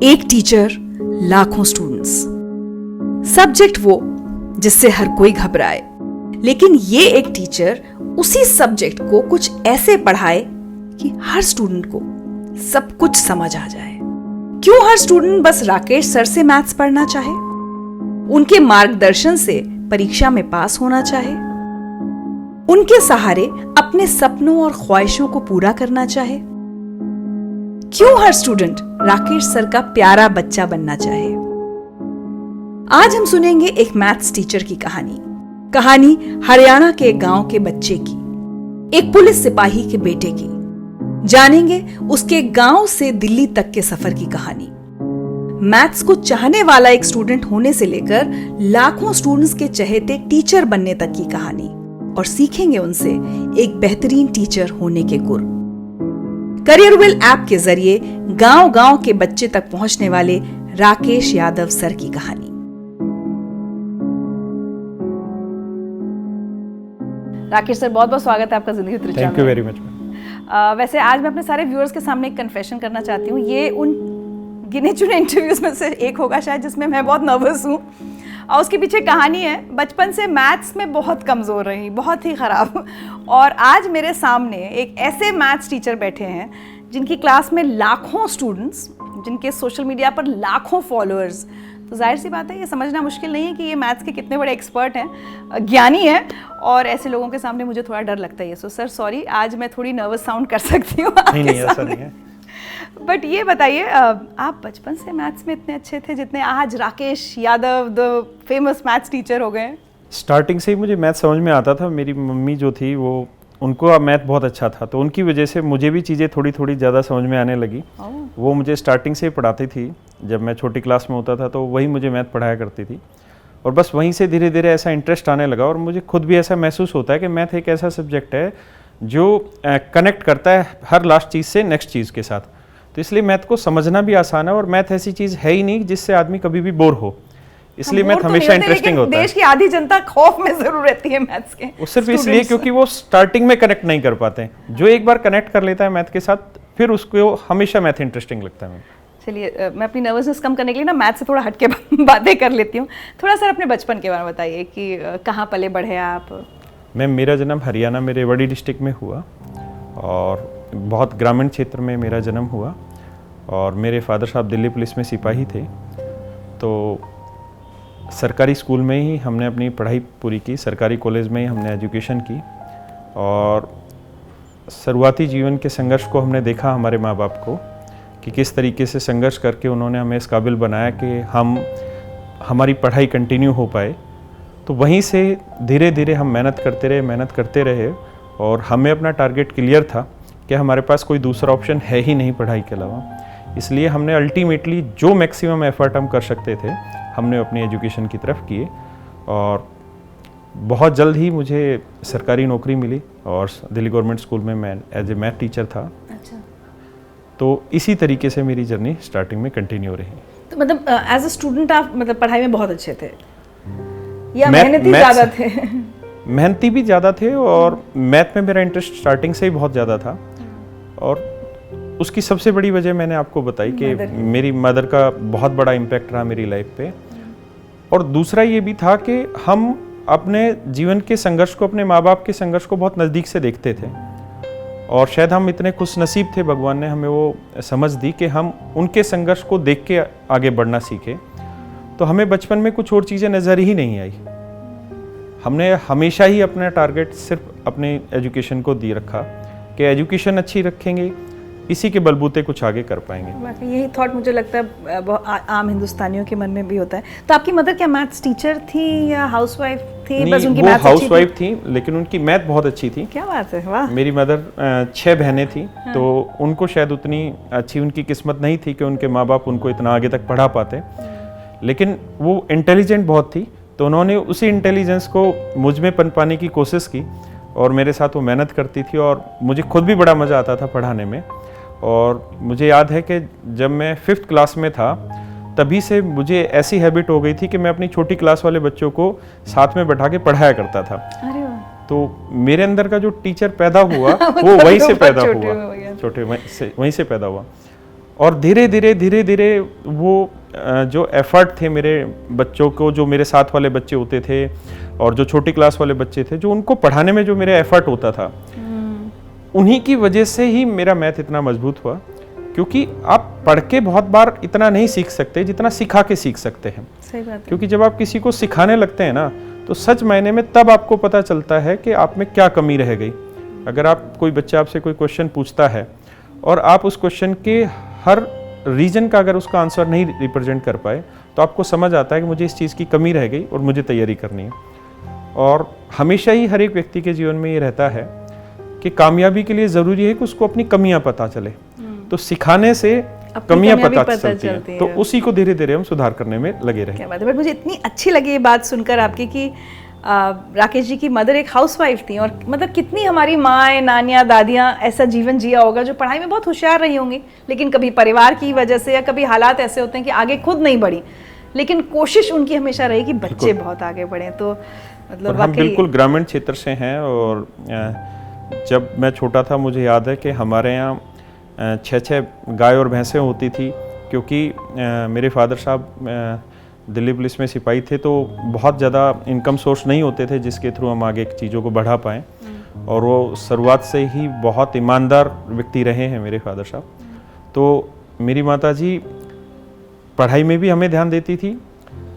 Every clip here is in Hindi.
एक टीचर, लाखों स्टूडेंट्स। सब्जेक्ट वो जिससे हर कोई घबराए, लेकिन ये एक टीचर उसी सब्जेक्ट को कुछ ऐसे पढ़ाए कि हर स्टूडेंट को सब कुछ समझ आ जाए। क्यों हर स्टूडेंट बस राकेश सर से मैथ्स पढ़ना चाहे, उनके मार्गदर्शन से परीक्षा में पास होना चाहे, उनके सहारे अपने सपनों और ख्वाहिशों को पूरा करना चाहे? क्यों हर स्टूडेंट राकेश सर का प्यारा बच्चा बनना चाहे? आज हम सुनेंगे एक मैथ्स टीचर की कहानी हरियाणा के गांव के बच्चे की, एक पुलिस सिपाही के बेटे की। जानेंगे उसके गांव से दिल्ली तक के सफर की कहानी। मैथ्स को चाहने वाला एक स्टूडेंट होने से लेकर लाखों स्टूडेंट्स के चहेते टीचर बनने तक की कहानी, और सीखेंगे उनसे एक बेहतरीन टीचर होने के गुर। करियरविल ऐप के जरिए गांव-गांव के बच्चे तक पहुंचने वाले राकेश यादव सर की कहानी। राकेश सर, बहुत बहुत स्वागत है आपका जिंदगी त्रिचा में। Thank you very much. वैसे आज मैं अपने सारे व्यूअर्स के सामने एक कन्फेशन करना चाहती हूँ। ये उन गिने चुने इंटरव्यूज में से एक होगा शायद जिसमें मैं बहुत नर्वस हूँ, और उसके पीछे कहानी है। बचपन से मैथ्स में बहुत कमज़ोर रही, बहुत ही ख़राब, और आज मेरे सामने एक ऐसे मैथ्स टीचर बैठे हैं जिनकी क्लास में लाखों स्टूडेंट्स, जिनके सोशल मीडिया पर लाखों फॉलोअर्स। तो जाहिर सी बात है, ये समझना मुश्किल नहीं है कि ये मैथ्स के कितने बड़े एक्सपर्ट हैं, ज्ञानी हैं, और ऐसे लोगों के सामने मुझे थोड़ा डर लगता है। सो सर सॉरी, आज मैं थोड़ी नर्वस साउंड कर सकती हूँ आपके सामने। बट ये बताइए, आप बचपन से मैथ्स में इतने अच्छे थे जितने आज Rakesh Yadav the famous maths teacher हो गए? स्टार्टिंग से ही मुझे मैथ समझ में आता था। मेरी मम्मी जो थी वो, उनको मैथ बहुत अच्छा था, तो उनकी वजह से मुझे भी चीज़ें थोड़ी थोड़ी ज़्यादा समझ में आने लगी। वो मुझे स्टार्टिंग से ही पढ़ाती थी। जब मैं छोटी क्लास में होता था तो वही मुझे मैथ पढ़ाया करती थी, और बस वहीं से धीरे धीरे ऐसा इंटरेस्ट आने लगा। और मुझे खुद भी ऐसा महसूस होता है कि मैथ एक ऐसा सब्जेक्ट है जो कनेक्ट करता है हर लास्ट चीज़ से नेक्स्ट चीज़ के साथ। तो इसलिए मैथ को समझना भी आसान है, और मैथ ऐसी चीज़ है ही नहीं जिससे आदमी कभी भी बोर हो। इसलिए मैथ हमेशा इंटरेस्टिंग होता है। देश की आधी जनता खौफ में जरूर रहती है मैथ्स के। वो सिर्फ इसलिए क्योंकि वो स्टार्टिंग में कनेक्ट नहीं कर पाते हैं। जो एक बार कनेक्ट कर लेता है मैथ के साथ, फिर उसको हमेशा मैथ इंटरेस्टिंग लगता है। चलिए, मैं अपनी नर्वसनेस कम करने के लिए ना मैथ से थोड़ा हट के बातें कर लेती हूँ। थोड़ा सर अपने बचपन के बारे में बताइए कि कहाँ पले बढ़े आप? मेरा जन्म हरियाणा में रेवाड़ी डिस्ट्रिक्ट में हुआ, और बहुत ग्रामीण क्षेत्र में मेरा जन्म हुआ। और मेरे फादर साहब दिल्ली पुलिस में सिपाही थे, तो सरकारी स्कूल में ही हमने अपनी पढ़ाई पूरी की, सरकारी कॉलेज में ही हमने एजुकेशन की। और शुरुआती जीवन के संघर्ष को हमने देखा हमारे माँ बाप को, कि किस तरीके से संघर्ष करके उन्होंने हमें इस काबिल बनाया कि हमारी पढ़ाई कंटिन्यू हो पाए। तो वहीं से धीरे धीरे हम मेहनत करते रहे, और हमें अपना टारगेट क्लियर था कि हमारे पास कोई दूसरा ऑप्शन है ही नहीं पढ़ाई के अलावा। इसलिए हमने अल्टीमेटली जो मैक्सिमम एफर्ट हम कर सकते थे, हमने अपनी एजुकेशन की तरफ किए। और बहुत जल्द ही मुझे सरकारी नौकरी मिली, और दिल्ली गवर्नमेंट स्कूल में मैं एज ए मैथ टीचर था। अच्छा। तो इसी तरीके से मेरी जर्नी स्टार्टिंग में कंटिन्यू रही। तो मतलब एज अ स्टूडेंट आप मतलब पढ़ाई में बहुत अच्छे थे, या मेहनती ज़्यादा थे? मेहनती भी ज़्यादा थे, और मैथ में मेरा इंटरेस्ट स्टार्टिंग से ही बहुत ज़्यादा था। और उसकी सबसे बड़ी वजह मैंने आपको बताई कि मेरी मदर का बहुत बड़ा इम्पैक्ट रहा मेरी लाइफ पे। और दूसरा ये भी था कि हम अपने जीवन के संघर्ष को, अपने माँ बाप के संघर्ष को बहुत नज़दीक से देखते थे, और शायद हम इतने खुश नसीब थे, भगवान ने हमें वो समझ दी कि हम उनके संघर्ष को देख के आगे बढ़ना सीखे। तो हमें बचपन में कुछ और चीज़ें नज़र ही नहीं आई। हमने हमेशा ही अपना टारगेट सिर्फ अपने एजुकेशन को दे रखा कि एजुकेशन अच्छी रखेंगे, इसी के बलबूते कुछ आगे कर पाएंगे। यही थॉट मुझे लगता है आम हिंदुस्तानियों के मन में भी होता है। तो आपकी मदर क्या मैथ्स टीचर थी या हाउसवाइफ थी? नहीं, बस उनकी वो हाउसवाइफ थी, लेकिन उनकी मैथ बहुत अच्छी थी। क्या बात है, वाह। मेरी मदर 6 बहनें थी। हाँ। तो उनको शायद उतनी अच्छी उनकी किस्मत नहीं थी कि उनके माँ बाप उनको इतना आगे तक पढ़ा पाते, लेकिन वो इंटेलिजेंट बहुत थी। तो उन्होंने उसी इंटेलिजेंस को मुझ में पनपाने की कोशिश की, और मेरे साथ वो मेहनत करती थी, और मुझे खुद भी बड़ा मज़ा आता था पढ़ाने में। और मुझे याद है कि जब मैं 5th क्लास में था, तभी से मुझे ऐसी हैबिट हो गई थी कि मैं अपनी छोटी क्लास वाले बच्चों को साथ में बैठा के पढ़ाया करता था। अरे वाह। तो मेरे अंदर का जो टीचर पैदा हुआ वो वहीं से पैदा हुआ, छोटे वहीं से पैदा हुआ। और धीरे धीरे वो जो एफर्ट थे मेरे बच्चों को, जो मेरे साथ वाले बच्चे होते थे और जो छोटी क्लास वाले बच्चे थे, जो उनको पढ़ाने में जो मेरा एफर्ट होता था, उन्हीं की वजह से ही मेरा मैथ इतना मजबूत हुआ। क्योंकि आप पढ़ के बहुत बार इतना नहीं सीख सकते जितना सिखा के सीख सकते हैं। सही बात है। क्योंकि जब आप किसी को सिखाने लगते हैं ना, तो सच मायने में तब आपको पता चलता है कि आप में क्या कमी रह गई। अगर आप कोई बच्चा आपसे कोई क्वेश्चन पूछता है और आप उस क्वेश्चन के हर रीजन का अगर उसका आंसर नहीं रिप्रेजेंट कर पाए, तो आपको समझ आता है कि मुझे इस चीज़ की कमी रह गई और मुझे तैयारी करनी है। और हमेशा ही हर एक व्यक्ति के जीवन में ये रहता है कि कामयाबी के लिए ज़रूरी है कि उसको अपनी कमियां पता चले। तो सिखाने से कमियां पता चलती हैं, तो उसी को धीरे धीरे हम सुधार करने में लगे रहे। क्या बात है। बट मुझे इतनी अच्छी लगी ये बात सुनकर आपकी कि राकेश जी की मदर एक हाउसवाइफ थी, और मतलब कितनी हमारी माएँ, नानियाँ, दादियाँ ऐसा जीवन जिया होगा जो पढ़ाई में बहुत होशियार रही होंगी, लेकिन कभी परिवार की वजह से या कभी हालात ऐसे होते हैं कि आगे खुद नहीं बढ़ी, लेकिन कोशिश उनकी हमेशा रही कि बच्चे बहुत आगे बढ़े। तो मतलब हम बिल्कुल ग्रामीण क्षेत्र से हैं, और जब मैं छोटा था मुझे याद है कि हमारे यहाँ 6 गाय और भैंसें होती थी, क्योंकि मेरे फादर साहब दिल्ली पुलिस में सिपाही थे, तो बहुत ज़्यादा इनकम सोर्स नहीं होते थे जिसके थ्रू हम आगे चीज़ों को बढ़ा पाएँ। और वो शुरुआत से ही बहुत ईमानदार व्यक्ति रहे हैं मेरे फादर साहब। तो मेरी माताजी पढ़ाई में भी हमें ध्यान देती थी,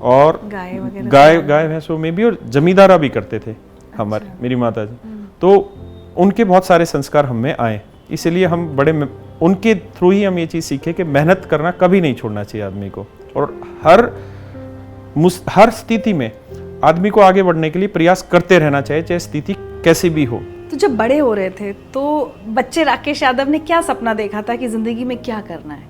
और गाय भैंसों में भी, और जमींदारा भी करते थे हमारे मेरी माताजी। तो उनके बहुत सारे संस्कार हम में आए, इसलिए हम उनके थ्रू ही हम ये चीज़ सीखे कि मेहनत करना कभी नहीं छोड़ना चाहिए आदमी को, और हर स्थिति में आदमी को आगे बढ़ने के लिए प्रयास करते रहना चाहिए, चाहे स्थिति कैसी भी हो। तो जब बड़े हो रहे थे तो बच्चे राकेश यादव ने क्या सपना देखा था कि जिंदगी में क्या करना है?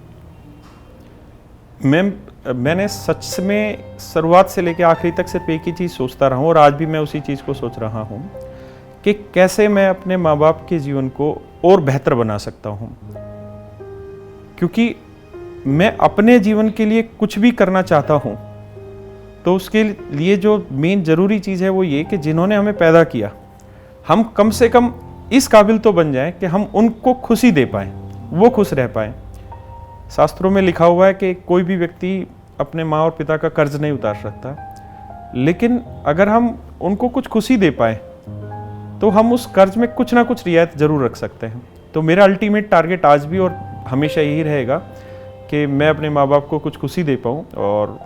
मैंने सच में शुरुआत से लेकर आखिरी तक सिर्फ एक ही चीज़ सोचता रहा हूँ, और आज भी मैं उसी चीज़ को सोच रहा हूँ कि कैसे मैं अपने माँ बाप के जीवन को और बेहतर बना सकता हूँ। क्योंकि मैं अपने जीवन के लिए कुछ भी करना चाहता हूँ, तो उसके लिए जो मेन ज़रूरी चीज़ है वो ये कि जिन्होंने हमें पैदा किया, हम कम से कम इस काबिल तो बन जाएं कि हम उनको खुशी दे पाएँ, वो खुश रह पाएँ। शास्त्रों में लिखा हुआ है कि कोई भी व्यक्ति अपने माँ और पिता का कर्ज नहीं उतार सकता, लेकिन अगर हम उनको कुछ खुशी दे पाए तो हम उस कर्ज में कुछ ना कुछ रियायत ज़रूर रख सकते हैं। तो मेरा अल्टीमेट टारगेट आज भी और हमेशा यही रहेगा कि मैं अपने माँ बाप को कुछ खुशी दे पाऊँ। और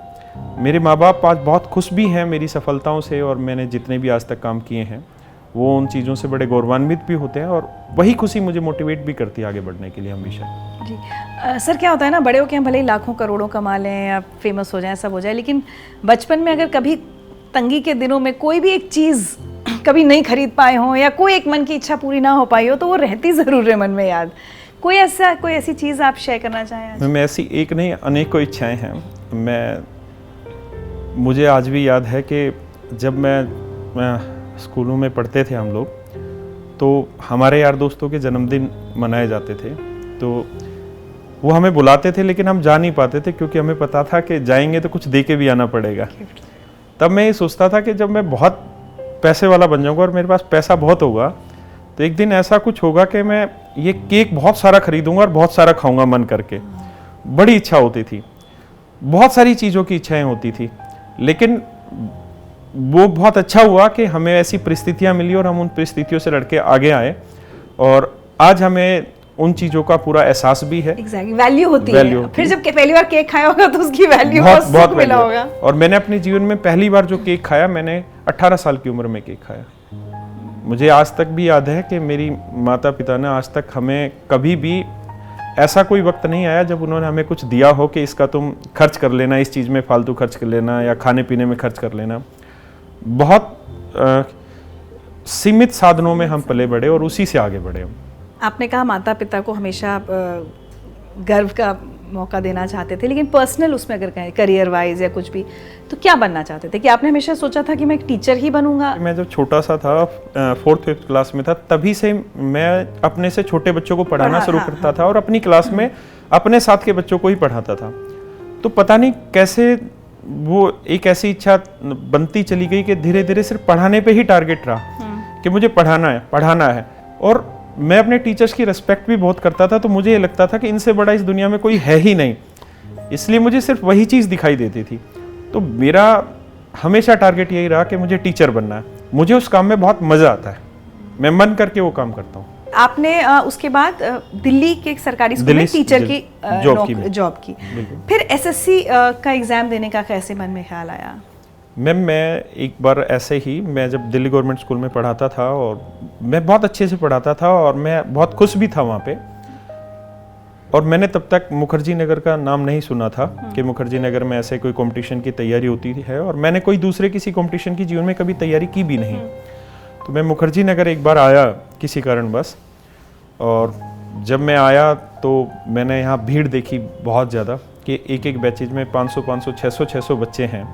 मेरे माँ बाप आज बहुत खुश भी हैं मेरी सफलताओं से, और मैंने जितने भी आज तक काम किए हैं वो उन चीज़ों से बड़े गौरवान्वित भी होते हैं, और वही खुशी मुझे मोटिवेट भी करती है आगे बढ़ने के लिए हमेशा। जी सर, क्या होता है ना, बड़े होकर हम भले ही लाखों करोड़ों कमा लें या फेमस हो जाएं, सब हो जाए, लेकिन बचपन में अगर कभी तंगी के दिनों में कोई भी एक चीज़ कभी नहीं खरीद पाए हों या कोई एक मन की इच्छा पूरी ना हो पाई हो, तो वो रहती ज़रूर है मन में याद। कोई ऐसी चीज़ आप शेयर करना चाहें? मैं ऐसी एक नहीं अनेकों इच्छाएं हैं। मुझे आज भी याद है कि जब मैं स्कूलों में पढ़ते थे हम लोग, तो हमारे यार दोस्तों के जन्मदिन मनाए जाते थे, तो वो हमें बुलाते थे, लेकिन हम जा नहीं पाते थे क्योंकि हमें पता था कि जाएंगे तो कुछ दे के भी आना पड़ेगा। तब मैं ये सोचता था कि जब मैं बहुत पैसे वाला बन जाऊंगा और मेरे पास पैसा बहुत होगा, तो एक दिन ऐसा कुछ होगा कि मैं ये केक बहुत सारा खरीदूंगा और बहुत सारा खाऊंगा मन करके। बड़ी इच्छा होती थी, बहुत सारी चीज़ों की इच्छाएं होती थी, लेकिन वो बहुत अच्छा हुआ कि हमें ऐसी परिस्थितियां मिली और हम उन परिस्थितियों से लड़के आगे आए, और आज हमें उन चीज़ों का पूरा एहसास भी है। Exactly, वैल्यू होती है। फिर जब पहली बार केक खाया होगा तो उसकी वैल्यू बहुत मिला होगा। और मैंने अपने जीवन में पहली बार जो केक खाया, मैंने 18 साल की उम्र में केक खाया। मुझे आज तक भी याद है कि मेरी माता पिता ने आज तक हमें कभी भी ऐसा कोई वक्त नहीं आया जब उन्होंने हमें कुछ दिया हो कि इसका तुम खर्च कर लेना, इस चीज़ में फालतू खर्च कर लेना या खाने पीने में खर्च कर लेना। बहुत सीमित साधनों में हम पले बढ़े और उसी से आगे बढ़े। आपने कहा माता पिता को हमेशा गर्व का मौका देना चाहते थे, लेकिन पर्सनल उसमें अगर कहें करियर वाइज या कुछ भी, तो क्या बनना चाहते थे? कि आपने हमेशा सोचा था कि मैं एक टीचर ही बनूंगा? मैं जब छोटा सा था, 4th-5th क्लास में था, तभी से मैं अपने से छोटे बच्चों को पढ़ाना शुरू करता था और अपनी क्लास में अपने साथ के बच्चों को ही पढ़ाता था। तो पता नहीं कैसे वो एक ऐसी इच्छा बनती चली गई कि धीरे धीरे सिर्फ पढ़ाने पे ही टारगेट रहा कि मुझे पढ़ाना है। और मैं अपने टीचर्स की रिस्पेक्ट भी बहुत करता था, तो मुझे ये लगता था कि इनसे बड़ा इस दुनिया में कोई है ही नहीं, इसलिए मुझे सिर्फ वही चीज़ दिखाई देती थी। तो मेरा हमेशा टारगेट यही रहा कि मुझे टीचर बनना है। मुझे उस काम में बहुत मज़ा आता है, मैं मन करके वो काम करता हूँ। आपने उसके बाद दिल्ली के एक सरकारी स्कूल में टीचर की जॉब की। फिर एसएससी का एग्ज़ाम देने का कैसे मन में ख्याल आया? मैम, मैं एक बार ऐसे ही, मैं जब दिल्ली गवर्नमेंट स्कूल में पढ़ाता था और मैं बहुत अच्छे से पढ़ाता था और मैं बहुत खुश भी था वहाँ पे, और मैंने तब तक मुखर्जी नगर का नाम नहीं सुना था कि मुखर्जी नगर में ऐसे कोई कंपटीशन की तैयारी होती है, और मैंने कोई दूसरे किसी कंपटीशन की जीवन में कभी तैयारी की भी नहीं। तो मैं मुखर्जी नगर एक बार आया किसी कारणवश, और जब मैं आया तो मैंने यहाँ भीड़ देखी बहुत ज़्यादा कि एक एक बैचेज में 500 600 बच्चे हैं,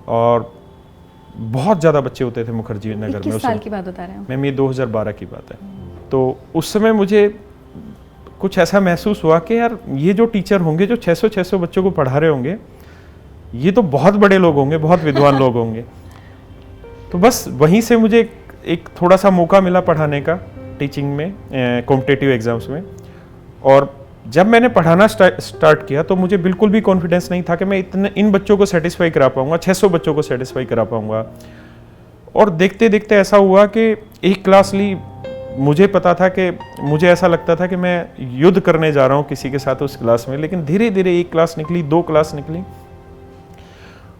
और बहुत ज़्यादा बच्चे होते थे मुखर्जी नगर में। किस साल की बात बता रहे हैं? मैम, ये 2012 की बात है। तो उस समय मुझे कुछ ऐसा महसूस हुआ कि यार, ये जो टीचर होंगे जो 600 बच्चों को पढ़ा रहे होंगे, ये तो बहुत बड़े लोग होंगे, बहुत विद्वान लोग होंगे। तो बस वहीं से मुझे एक थोड़ा सा मौका मिला पढ़ाने का, टीचिंग में, कॉम्पिटिटिव एग्जाम्स में। और जब मैंने पढ़ाना स्टार्ट किया तो मुझे बिल्कुल भी कॉन्फिडेंस नहीं था कि मैं इन बच्चों को सेटिस्फाई करा पाऊंगा, 600 बच्चों को सेटिस्फाई करा पाऊंगा। और देखते देखते ऐसा हुआ कि एक क्लास ली, मुझे पता था कि मुझे ऐसा लगता था कि मैं युद्ध करने जा रहा हूँ किसी के साथ उस क्लास में, लेकिन धीरे धीरे एक क्लास निकली, 2 क्लास निकली।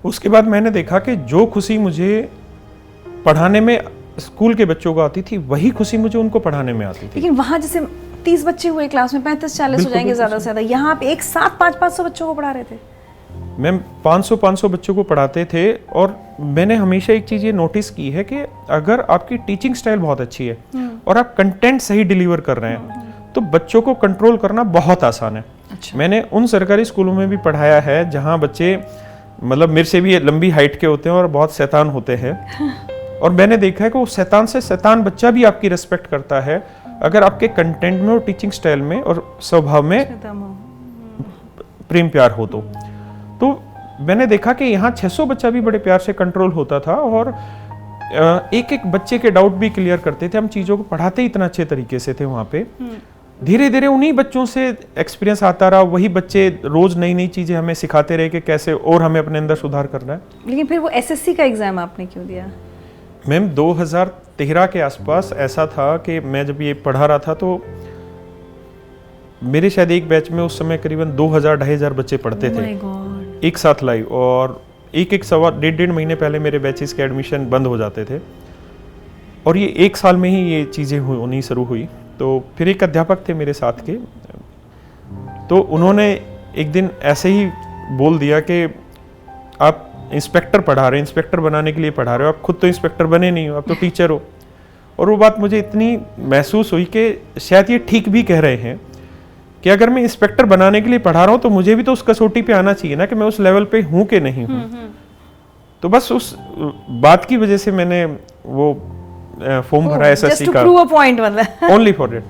उसके बाद मैंने देखा कि जो खुशी मुझे पढ़ाने में स्कूल के बच्चों को आती थी, वही खुशी मुझे उनको पढ़ाने में आती थी। लेकिन वहाँ जैसे 30 बच्चे हुए क्लास में, 35-40 हो जाएंगे ज़्यादा से ज़्यादा, यहाँ आप एक साथ 500 बच्चों को पढ़ा रहे थे? मैम, 500 बच्चों को पढ़ाते थे। और मैंने हमेशा एक चीज़ ये नोटिस की है कि अगर आपकी टीचिंग स्टाइल बहुत अच्छी है और आप कंटेंट सही डिलीवर कर रहे हैं, तो बच्चों को कंट्रोल करना बहुत आसान है। अच्छा। मैंने उन सरकारी स्कूलों में भी पढ़ाया है जहाँ बच्चे मतलब मेरे से भी लंबी हाइट के होते हैं और बहुत शैतान होते हैं। और मैंने देखा है कि वो शैतान से शैतान बच्चा भी आपकी रिस्पेक्ट करता है अगर आपके कंटेंट में और टीचिंग स्टाइल में और स्वभाव में प्रेम प्यार हो। तो मैंने देखा कि यहाँ 600 बच्चा भी बड़े प्यार से कंट्रोल होता था, और एक एक बच्चे के डाउट भी क्लियर करते थे। हम चीज़ों को पढ़ाते इतना अच्छे तरीके से थे वहाँ पे। धीरे धीरे उन्हीं बच्चों से एक्सपीरियंस आता रहा, वही बच्चे रोज नई नई चीज़ें हमें सिखाते रहे कि कैसे और हमें अपने अंदर सुधार करना है। लेकिन फिर वो एसएससी का एग्ज़ाम आपने क्यों दिया? मैम, 2013 के आसपास ऐसा था कि मैं जब ये पढ़ा रहा था तो मेरे शायद एक बैच में उस समय करीबन 2000-2500 बच्चे पढ़ते थे एक साथ लाइव, और एक सवा डेढ़ महीने पहले मेरे बैचेस के एडमिशन बंद हो जाते थे, और ये एक साल में ही ये चीज़ें होनी शुरू हुई। तो फिर एक अध्यापक थे मेरे साथ के, तो उन्होंने एक दिन ऐसे ही बोल दिया कि आप इंस्पेक्टर पढ़ा रहे हैं, इंस्पेक्टर बनाने के लिए पढ़ा रहे हो, आप खुद तो इंस्पेक्टर बने नहीं हो, आप तो टीचर हो। और वो बात मुझे इतनी महसूस हुई कि शायद ये ठीक भी कह रहे हैं कि अगर मैं इंस्पेक्टर बनाने के लिए पढ़ा रहा हूँ तो मुझे भी तो उस कसौटी पे आना चाहिए ना कि मैं उस लेवल पे हूँ कि नहीं हूँ। तो बस उस बात की वजह से मैंने वो फॉर्म भरा एसएससी का, ओनली फॉर इट,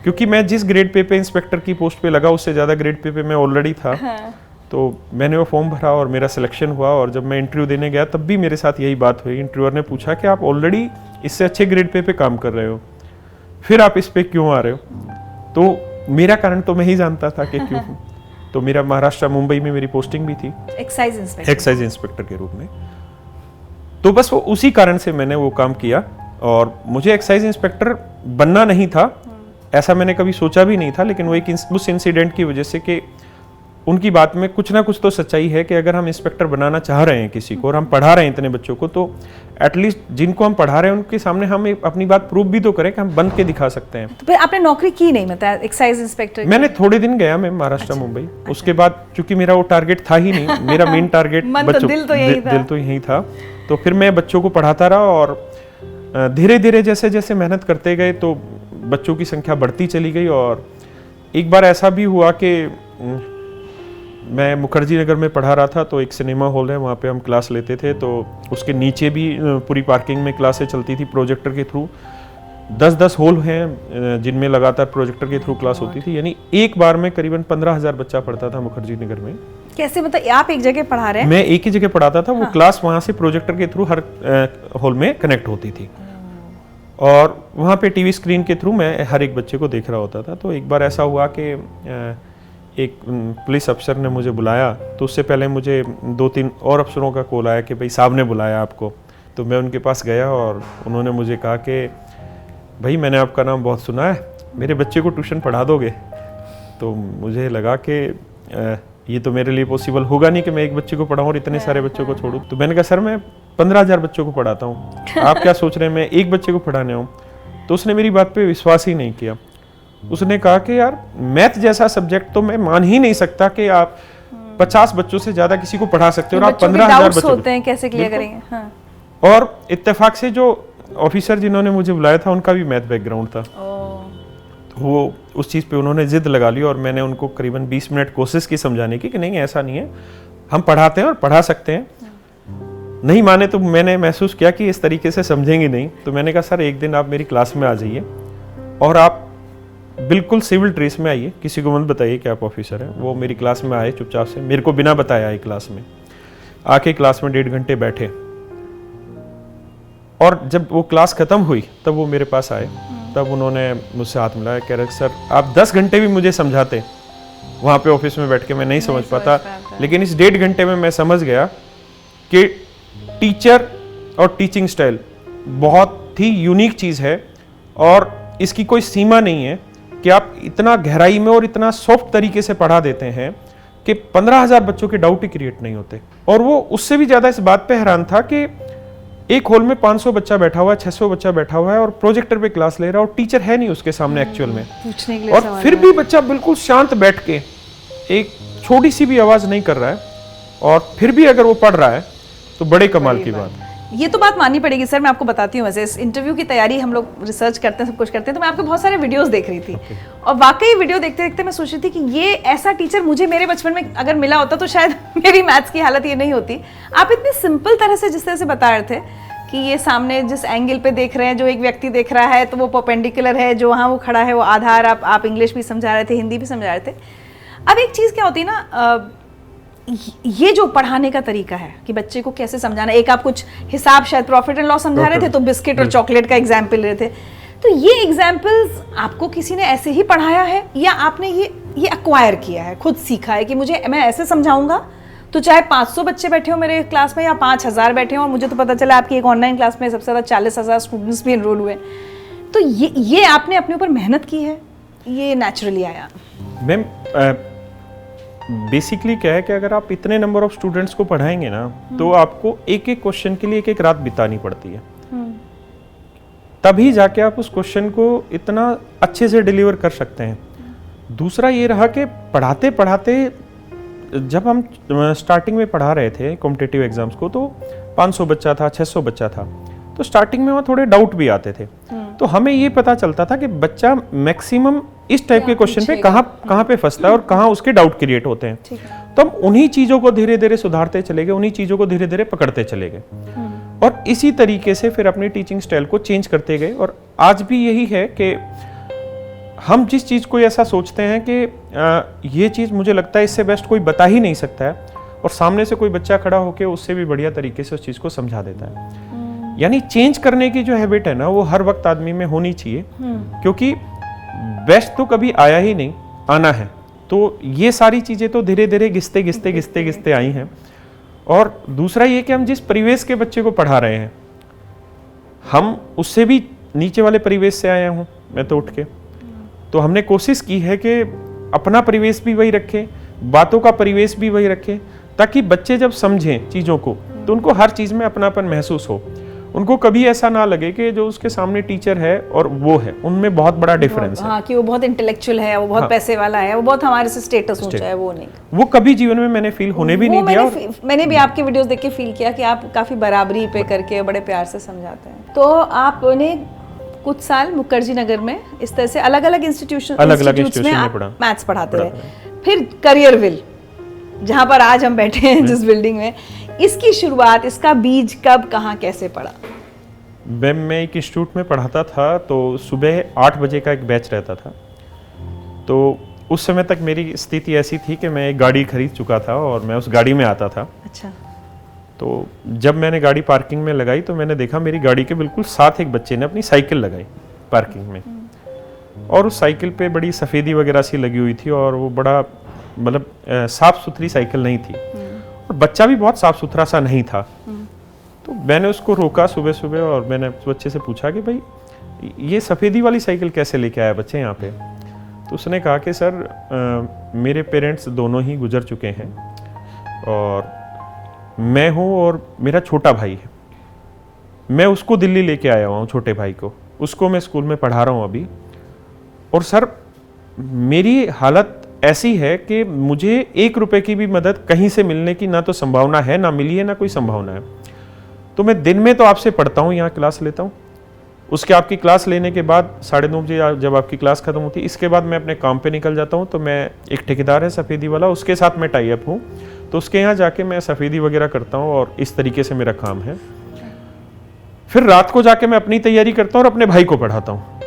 क्योंकि मैं जिस ग्रेड पे इंस्पेक्टर की पोस्ट पे लगा उससे ज़्यादा ग्रेड पे मैं ऑलरेडी था। हाँ। तो मैंने वो फॉर्म भरा और मेरा सिलेक्शन हुआ, और जब मैं इंटरव्यू देने गया तब भी मेरे साथ यही बात हुई। इंटरव्यूअर ने पूछा कि आप ऑलरेडी इससे अच्छे ग्रेड पे काम कर रहे हो, फिर आप इस पे क्यों आ रहे हो? तो मेरा कारण तो मैं ही जानता था कि क्यों। तो मेरा महाराष्ट्र मुंबई में मेरी पोस्टिंग भी थी एक्साइज इंस्पेक्टर के रूप में। तो बस वो उसी कारण से मैंने वो काम किया, और मुझे एक्साइज इंस्पेक्टर बनना नहीं था, ऐसा मैंने कभी सोचा भी नहीं था। लेकिन वो एक उस इंसिडेंट की वजह से कि उनकी बात में कुछ ना कुछ तो सच्चाई है कि अगर हम इंस्पेक्टर बनाना चाह रहे हैं किसी को और हम पढ़ा रहे हैं इतने बच्चों को, तो एटलीस्ट जिनको हम पढ़ा रहे हैं उनके सामने हम अपनी बात प्रूव भी तो करें कि हम बन के दिखा सकते हैं। तो फिर आपने नौकरी की नहीं, मतलब एक्साइज इंस्पेक्टर? मैंने थोड़े दिन गया मैं महाराष्ट्र मुंबई। उसके बाद चूंकि मेरा वो टारगेट था ही नहीं, मेरा मेन टारगेट बच्चों, दिल तो यही था। तो फिर मैं बच्चों को पढ़ाता रहा, और धीरे धीरे जैसे जैसे मेहनत करते गए तो बच्चों की संख्या बढ़ती चली गई। और एक बार ऐसा भी हुआ कि मैं मुखर्जी नगर में पढ़ा रहा था, तो एक सिनेमा हॉल है, वहाँ पे हम क्लास लेते थे। तो उसके नीचे भी पूरी पार्किंग में क्लासें चलती थी प्रोजेक्टर के थ्रू। 10-10 हॉल हैं जिनमें लगातार प्रोजेक्टर के थ्रू क्लास होती थी, यानी एक बार में करीबन 15,000 बच्चा पढ़ता था मुखर्जी नगर में। कैसे, मतलब आप एक जगह पढ़ा रहे हैं? मैं एक ही जगह पढ़ाता था। वो क्लास वहाँ से प्रोजेक्टर के थ्रू हर हॉल में कनेक्ट होती थी। और वहाँ पे टीवी स्क्रीन के थ्रू मैं हर एक बच्चे को देख रहा होता था। तो एक बार ऐसा हुआ कि एक पुलिस अफसर ने मुझे बुलाया, तो उससे पहले मुझे 2-3 और अफसरों का कॉल आया कि भाई साहब ने बुलाया आपको। तो मैं उनके पास गया और उन्होंने मुझे कहा कि भाई मैंने आपका नाम बहुत सुना है, मेरे बच्चे को ट्यूशन पढ़ा दोगे? तो मुझे लगा कि ये तो मेरे लिए पॉसिबल होगा नहीं कि मैं एक बच्चे को पढ़ाऊँ और इतने सारे बच्चों को छोड़ूँ। तो मैंने कहा सर मैं 15,000 बच्चों को पढ़ाता हूँ, आप क्या सोच रहे हैं मैं एक बच्चे को पढ़ाने आऊँ? तो उसने मेरी बात पे विश्वास ही नहीं किया। उसने कहा कि यार मैथ जैसा सब्जेक्ट तो मैं मान ही नहीं सकता कि आप 50 बच्चों से ज्यादा किसी को पढ़ा सकते हो और आप 15,000 बच्चों होते हैं, कैसे क्लियर करेंगे? हाँ। और इत्तेफाक से जो ऑफिसर जिन्होंने मुझे बुलाया था उनका भी मैथ बैकग्राउंड था। तो वो उस चीज़ पे उन्होंने जिद लगा ली और मैंने उनको करीबन 20 मिनट कोशिश की समझाने की कि नहीं ऐसा नहीं है, हम पढ़ाते हैं और पढ़ा सकते हैं। नहीं माने तो मैंने महसूस किया कि इस तरीके से समझेंगे नहीं। तो मैंने कहा सर एक दिन आप मेरी क्लास में आ जाइए और आप बिल्कुल सिविल ड्रेस में आइए, किसी को मत बताइए कि आप ऑफिसर हैं। वो मेरी क्लास में आए चुपचाप से, मेरे को बिना बताया आए क्लास में, आके क्लास में 1.5 घंटे बैठे और जब वो क्लास खत्म हुई तब वो मेरे पास आए। तब उन्होंने मुझसे हाथ मिलाया, कह रहे सर आप 10 घंटे भी मुझे समझाते, वहाँ पे ऑफिस में बैठ के मैं नहीं समझ पाता, लेकिन इस 1.5 घंटे में मैं समझ गया कि टीचर और टीचिंग स्टाइल बहुत ही यूनिक चीज़ है और इसकी कोई सीमा नहीं है कि आप इतना गहराई में और इतना सॉफ्ट तरीके से पढ़ा देते हैं कि 15,000 बच्चों के डाउट ही क्रिएट नहीं होते। और वो उससे भी ज़्यादा इस बात पे हैरान था कि एक हॉल में 500 बच्चा बैठा हुआ है, 600 बच्चा बैठा हुआ है और प्रोजेक्टर पे क्लास ले रहा है और टीचर है नहीं उसके सामने एक्चुअल में, पूछने के लिए और फिर भी बच्चा बिल्कुल शांत बैठ के एक छोटी सी भी आवाज़ नहीं कर रहा है और फिर भी अगर वो पढ़ रहा है तो बड़े कमाल की बात है। ये तो बात माननी पड़ेगी सर। मैं आपको बताती हूँ, वैसे इस इंटरव्यू की तैयारी हम लोग रिसर्च करते हैं, सब कुछ करते हैं, तो मैं आपके बहुत सारे वीडियोस देख रही थी और वाकई वीडियो देखते देखते मैं सोच रही थी कि ये ऐसा टीचर मुझे मेरे बचपन में अगर मिला होता तो शायद मेरी मैथ्स की हालत ये नहीं होती। आप इतनी सिंपल तरह से जिस तरह से बता रहे थे कि ये सामने जिस एंगल पे देख रहे हैं, जो एक व्यक्ति देख रहा है तो वो परपेंडिकुलर है, जो वहाँ वो खड़ा है वो आधार, आप इंग्लिश भी समझा रहे थे, हिंदी भी समझा रहे थे। अब एक चीज़ क्या होती है ना, ये जो पढ़ाने का तरीका है कि बच्चे को कैसे समझाना, एक आप कुछ हिसाब शायद प्रॉफिट एंड लॉस समझा रहे थे तो बिस्किट और चॉकलेट का एग्जाम्पल ले रहे थे, तो ये एग्जाम्पल्स आपको किसी ने ऐसे ही पढ़ाया है या आपने ये एक्वायर किया है, खुद सीखा है कि मुझे मैं ऐसे समझाऊंगा तो चाहे 500 बच्चे बैठे हो मेरे क्लास में या 5,000 बैठे हो? और मुझे तो पता चला आपकी एक ऑनलाइन क्लास में सबसे ज़्यादा 40,000 स्टूडेंट्स भी एनरोल हुए। तो ये आपने अपने ऊपर मेहनत की है, ये नेचुरली आया? मैम बेसिकली क्या है कि अगर आप इतने नंबर ऑफ स्टूडेंट्स को पढ़ाएंगे ना तो आपको एक एक क्वेश्चन के लिए एक एक रात बितानी पड़ती है, तभी जाके आप उस क्वेश्चन को इतना अच्छे से डिलीवर कर सकते हैं। दूसरा ये रहा कि पढ़ाते पढ़ाते जब हम स्टार्टिंग में पढ़ा रहे थे कॉम्पिटिटिव एग्जाम्स को तो 500 बच्चा था, 600 बच्चा था, तो स्टार्टिंग में वहाँ थोड़े डाउट भी आते थे। तो हमें ये पता चलता था कि बच्चा मैक्सिमम इस टाइप के क्वेश्चन पे कहाँ पे फंसता है और कहाँ उसके डाउट क्रिएट होते हैं। तो हम उन्हीं चीज़ों को धीरे धीरे सुधारते चले गए, उन्हीं चीज़ों को धीरे धीरे पकड़ते चले गए और इसी तरीके से फिर अपनी टीचिंग स्टाइल को चेंज करते गए। और आज भी यही है कि हम जिस चीज़ को ऐसा सोचते हैं कि ये चीज़ मुझे लगता है इससे बेस्ट कोई बता ही नहीं सकता है, और सामने से कोई बच्चा खड़ा होकर उससे भी बढ़िया तरीके से उस चीज़ को समझा देता है। यानी चेंज करने की जो हैबिट है ना वो हर वक्त आदमी में होनी चाहिए, क्योंकि बेस्ट तो कभी आया ही नहीं, आना है। तो ये सारी चीज़ें तो धीरे धीरे घिसते आई हैं। और दूसरा ये कि हम जिस परिवेश के बच्चे को पढ़ा रहे हैं हम उससे भी नीचे वाले परिवेश से आया हूँ मैं तो उठ के, तो हमने कोशिश की है कि अपना परिवेश भी वही रखें, बातों का परिवेश भी वही रखें, ताकि बच्चे जब समझें चीज़ों को तो उनको हर चीज़ में अपनापन महसूस हो। उनको कभी ऐसा ना लगे कि जो उसके सामने टीचर है और वो है, उनमें बहुत बड़ा डिफरेंस है। हाँ, कि वो बहुत इंटेलेक्चुअल है, वो बहुत पैसे वाला है, वो बहुत हमारे से स्टेटस ऊंचा है, वो नहीं। वो कभी जीवन में मैंने फील होने भी नहीं दिया। मैंने भी आपके वीडियोस देख के फील किया कि आप काफी बराबरी पे करके बड़े प्यार से समझाते हैं। तो आपने कुछ साल मुखर्जी नगर में इस तरह से अलग अलग इंस्टीट्यूट्स में आप मैथ्स पढ़ाते रहे, फिर करियरविल जहाँ पर आज हम बैठे हैं जिस बिल्डिंग में, इसकी शुरुआत, इसका बीज कब, कहाँ, कैसे पड़ा? मैं एक इंस्टीट्यूट में पढ़ाता था तो सुबह 8 बजे का एक बैच रहता था। तो उस समय तक मेरी स्थिति ऐसी थी कि मैं एक गाड़ी खरीद चुका था और मैं उस गाड़ी में आता था। अच्छा। तो जब मैंने गाड़ी पार्किंग में लगाई तो मैंने देखा मेरी गाड़ी के बिल्कुल साथ एक बच्चे ने अपनी साइकिल लगाई पार्किंग में, और उस साइकिल पे बड़ी सफ़ेदी वगैरह सी लगी हुई थी, और वो बड़ा मतलब साफ़ सुथरी साइकिल नहीं थी, और बच्चा भी बहुत साफ़ सुथरा सा नहीं था। तो मैंने उसको रोका सुबह सुबह, और मैंने उस बच्चे से पूछा कि भाई ये सफ़ेदी वाली साइकिल कैसे लेके आया बच्चे यहाँ पे? तो उसने कहा कि सर मेरे पेरेंट्स दोनों ही गुजर चुके हैं, और मैं हूँ और मेरा छोटा भाई है, मैं उसको दिल्ली लेके आया हुआ हूँ, छोटे भाई को, उसको मैं स्कूल में पढ़ा रहा हूँ अभी, और सर मेरी हालत ऐसी है कि मुझे 1 रुपए की भी मदद कहीं से मिलने की ना तो संभावना है, ना मिली है, ना कोई संभावना है। तो मैं दिन में तो आपसे पढ़ता हूँ, यहाँ क्लास लेता हूँ, उसके आपकी क्लास लेने के बाद 9:30 बजे जब आपकी क्लास खत्म होती है, इसके बाद मैं अपने काम पे निकल जाता हूँ। तो मैं एक ठेकेदार है सफ़ेदी वाला, उसके साथ मैं टाई अप हूँ, तो उसके यहाँ जाके मैं सफ़ेदी वगैरह करता हूँ, और इस तरीके से मेरा काम है। फिर रात को जाके मैं अपनी तैयारी करता हूँ और अपने भाई को पढ़ाता हूँ।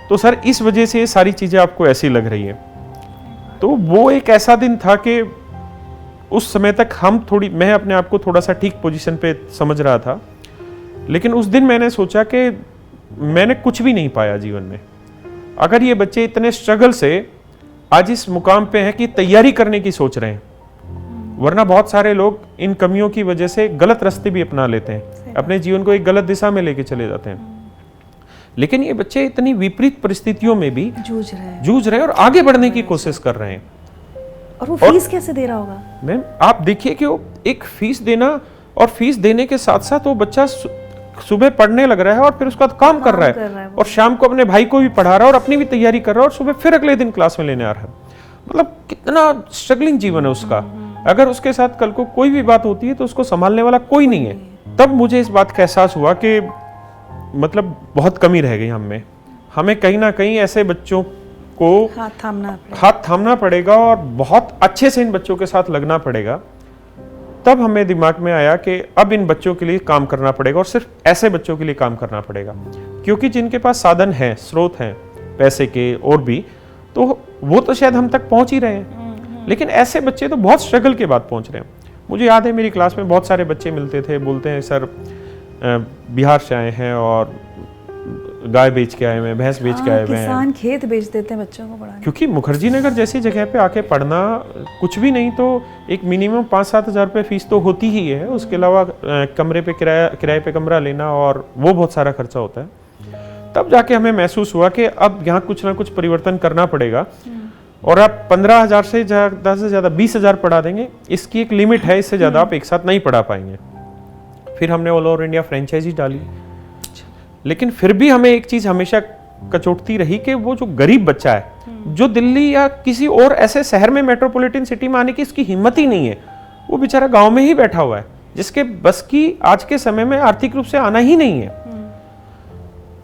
तो सर इस वजह से ये सारी चीज़ें आपको ऐसी लग रही हैं। तो वो एक ऐसा दिन था कि उस समय तक मैं अपने आप को थोड़ा सा ठीक पोजीशन पे समझ रहा था, लेकिन उस दिन मैंने सोचा कि मैंने कुछ भी नहीं पाया जीवन में। अगर ये बच्चे इतने स्ट्रगल से आज इस मुकाम पे हैं कि तैयारी करने की सोच रहे हैं, वरना बहुत सारे लोग इन कमियों की वजह से गलत रास्ते भी अपना लेते हैं, अपने जीवन को एक गलत दिशा में लेके चले जाते हैं। लेकिन ये बच्चे इतनी विपरीत परिस्थितियों में भी जूझ रहे हैं और आगे बढ़ने की कोशिश कर रहे हैं। और वो फीस कैसे दे रहा होगा मैम? आप देखिए कि वो एक फीस देना, और फीस देने के साथ साथ वो बच्चा सुबह पढ़ने लग रहा है, और फिर उसके बाद काम कर रहा है, और शाम को अपने भाई को भी पढ़ा रहा है, और अपनी भी तैयारी कर रहा है, और सुबह फिर अगले दिन क्लास में लेने आ रहा है। मतलब कितना स्ट्रगलिंग जीवन है उसका। अगर उसके साथ कल को कोई भी बात होती है तो उसको संभालने वाला कोई नहीं है। तब मुझे इस बात का एहसास हुआ कि मतलब बहुत कमी रह गई हम में। हमें कहीं ना कहीं ऐसे बच्चों को हाथ थामना पड़ेगा, और बहुत अच्छे से इन बच्चों के साथ लगना पड़ेगा। तब हमें दिमाग में आया कि अब इन बच्चों के लिए काम करना पड़ेगा, और सिर्फ ऐसे बच्चों के लिए काम करना पड़ेगा, क्योंकि जिनके पास साधन हैं, स्रोत हैं पैसे के और भी, तो वो तो शायद हम तक पहुंच ही रहे हैं, लेकिन ऐसे बच्चे तो बहुत स्ट्रगल के बाद पहुंच रहे हैं। मुझे याद है मेरी क्लास में बहुत सारे बच्चे मिलते थे, बोलते हैं सर बिहार से आए हैं और गाय बेच के आए हुए हैं, भैंस बेच के आए हुए हैं। किसान खेत बेच देते हैं बच्चों को पढ़ाने, क्योंकि मुखर्जी नगर जैसी जगह पे आके पढ़ना कुछ भी नहीं तो एक मिनिमम 5-7 हज़ार रुपये फीस तो होती ही है। उसके अलावा कमरे पे किराए पे कमरा लेना, और वो बहुत सारा खर्चा होता है। तब जाके हमें महसूस हुआ कि अब यहाँ कुछ ना कुछ परिवर्तन करना पड़ेगा, और आप 15,000 से ज़्यादा 20,000 पढ़ा देंगे, इसकी एक लिमिट है, इससे ज़्यादा आप एक साथ नहीं पढ़ा पाएंगे। फिर हमने ऑल ओवर इंडिया फ्रेंचाइजी डाली, लेकिन फिर भी हमें एक चीज़ हमेशा कचोटती रही कि वो जो गरीब बच्चा है, जो दिल्ली या किसी और ऐसे शहर में मेट्रोपॉलिटन सिटी में आने की इसकी हिम्मत ही नहीं है, वो बेचारा गांव में ही बैठा हुआ है, जिसके बस की आज के समय में आर्थिक रूप से आना ही नहीं है।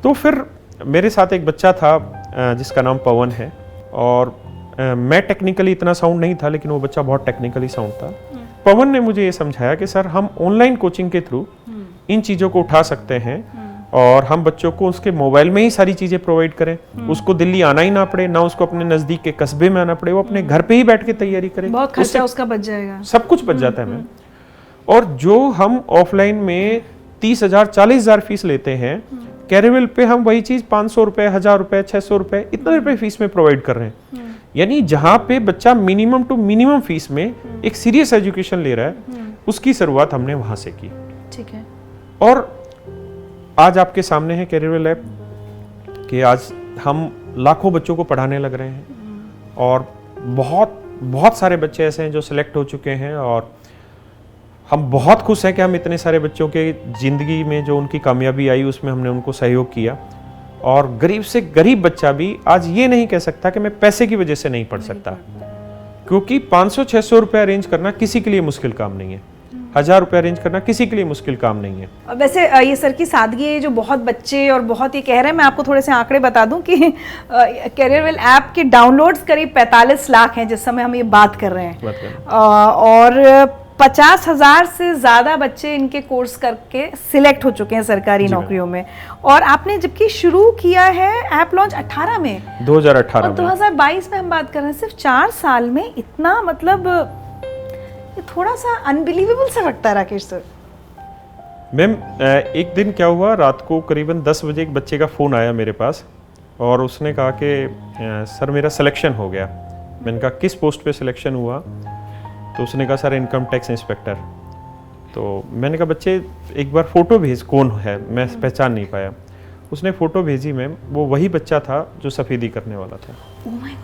तो फिर मेरे साथ एक बच्चा था जिसका नाम पवन है, और मैं टेक्निकली इतना साउंड नहीं था, लेकिन वो बच्चा बहुत टेक्निकली साउंड था। पवन ने मुझे ये समझाया कि सर हम ऑनलाइन कोचिंग के थ्रू इन चीज़ों को उठा सकते हैं, और हम बच्चों को उसके मोबाइल में ही सारी चीज़ें प्रोवाइड करें, उसको दिल्ली आना ही ना पड़े, ना उसको अपने नज़दीक के कस्बे में आना पड़े, वो अपने घर पे ही बैठ के तैयारी करे, बहुत खर्चा उसका बच जाएगा, सब कुछ बच जाता है मैम। और जो हम ऑफलाइन में 30,000 40,000 फीस लेते हैं, कैरिवल पे हम वही चीज़ 500 रुपये, 1,000 रुपये, 600 रुपये, इतने रुपये फीस में प्रोवाइड कर रहे हैं। यानी जहाँ पे बच्चा मिनिमम टू मिनिमम फीस में एक सीरियस एजुकेशन ले रहा है, उसकी शुरुआत हमने वहाँ से की। ठीक है। और आज आपके सामने है कैरियर लैब कि आज हम लाखों बच्चों को पढ़ाने लग रहे हैं, और बहुत बहुत सारे बच्चे ऐसे हैं जो सिलेक्ट हो चुके हैं, और हम बहुत खुश हैं कि हम इतने सारे बच्चों के ज़िंदगी में जो उनकी कामयाबी आई उसमें हमने उनको सहयोग किया। और गरीब से गरीब बच्चा भी आज ये नहीं कह सकता कि मैं पैसे की वजह से नहीं पढ़ सकता, क्योंकि 500-600 रुपये अरेंज करना किसी के लिए मुश्किल काम नहीं है, 1,000 रुपये अरेंज करना किसी के लिए मुश्किल काम नहीं है। वैसे ये सर की सादगी है जो बहुत बच्चे और बहुत ये कह रहे हैं। मैं आपको थोड़े से आंकड़े बता दूं कि कैरियरवेल ऐप के डाउनलोड्स करीब 45 लाख हैं जिस समय हम ये बात कर रहे हैं, और 50,000 से ज़्यादा बच्चे इनके कोर्स करके सिलेक्ट हो चुके हैं सरकारी नौकरियों में। और आपने जबकि शुरू किया है ऐप लॉन्च 18 में, 2018 और 2022 में हम बात कर रहे हैं, सिर्फ 4 साल में इतना, मतलब ये थोड़ा सा अनबिलीवेबल सा लगता है राकेश सर। मैम एक दिन क्या हुआ, रात को करीबन 10 बजे एक बच्चे का फ़ोन आया मेरे पास और उसने कहा कि सर मेरा सिलेक्शन हो गया। मैंने कहा किस पोस्ट पे सिलेक्शन हुआ? तो उसने कहा सर इनकम टैक्स इंस्पेक्टर। तो मैंने कहा बच्चे एक बार फ़ोटो भेज, कौन है, मैं पहचान नहीं पाया। उसने फ़ोटो भेजी मैम, वो वही बच्चा था जो सफ़ेदी करने वाला था।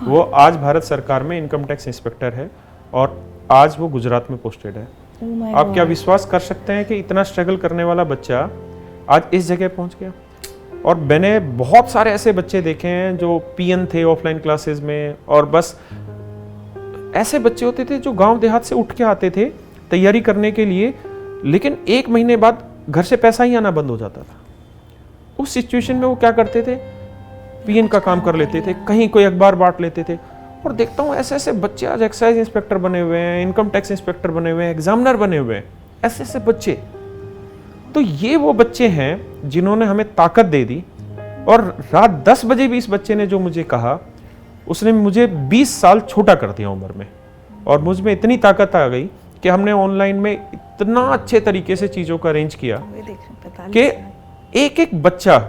वो आज भारत सरकार में इनकम टैक्स इंस्पेक्टर है और आज वो गुजरात में पोस्टेड है। आप क्या विश्वास कर सकते हैं कि इतना स्ट्रगल करने वाला बच्चा आज इस जगह पहुंच गया? और मैंने बहुत सारे ऐसे बच्चे देखे हैं जो पीएन थे ऑफलाइन क्लासेस में, और बस ऐसे बच्चे होते थे जो गांव देहात से उठ के आते थे तैयारी करने के लिए, लेकिन 1 महीने बाद घर से पैसा ही आना बंद हो जाता था। उस सिचुएशन में वो क्या करते थे, पीएन का काम कर लेते थे, कहीं कोई अखबार बांट लेते थे। और देखता हूँ ऐसे ऐसे बच्चे आज एक्साइज इंस्पेक्टर बने हुए हैं, इनकम टैक्स इंस्पेक्टर बने हुए हैं, एग्जामिनर बने हुए हैं, ऐसे ऐसे बच्चे। तो ये वो बच्चे हैं जिन्होंने हमें ताकत दे दी। और रात 10 बजे भी इस बच्चे ने जो मुझे कहा, उसने मुझे 20 साल छोटा कर दिया उम्र में, और मुझ में इतनी ताकत आ गई कि हमने ऑनलाइन में इतना अच्छे तरीके से चीज़ों को अरेंज किया कि एक एक बच्चा,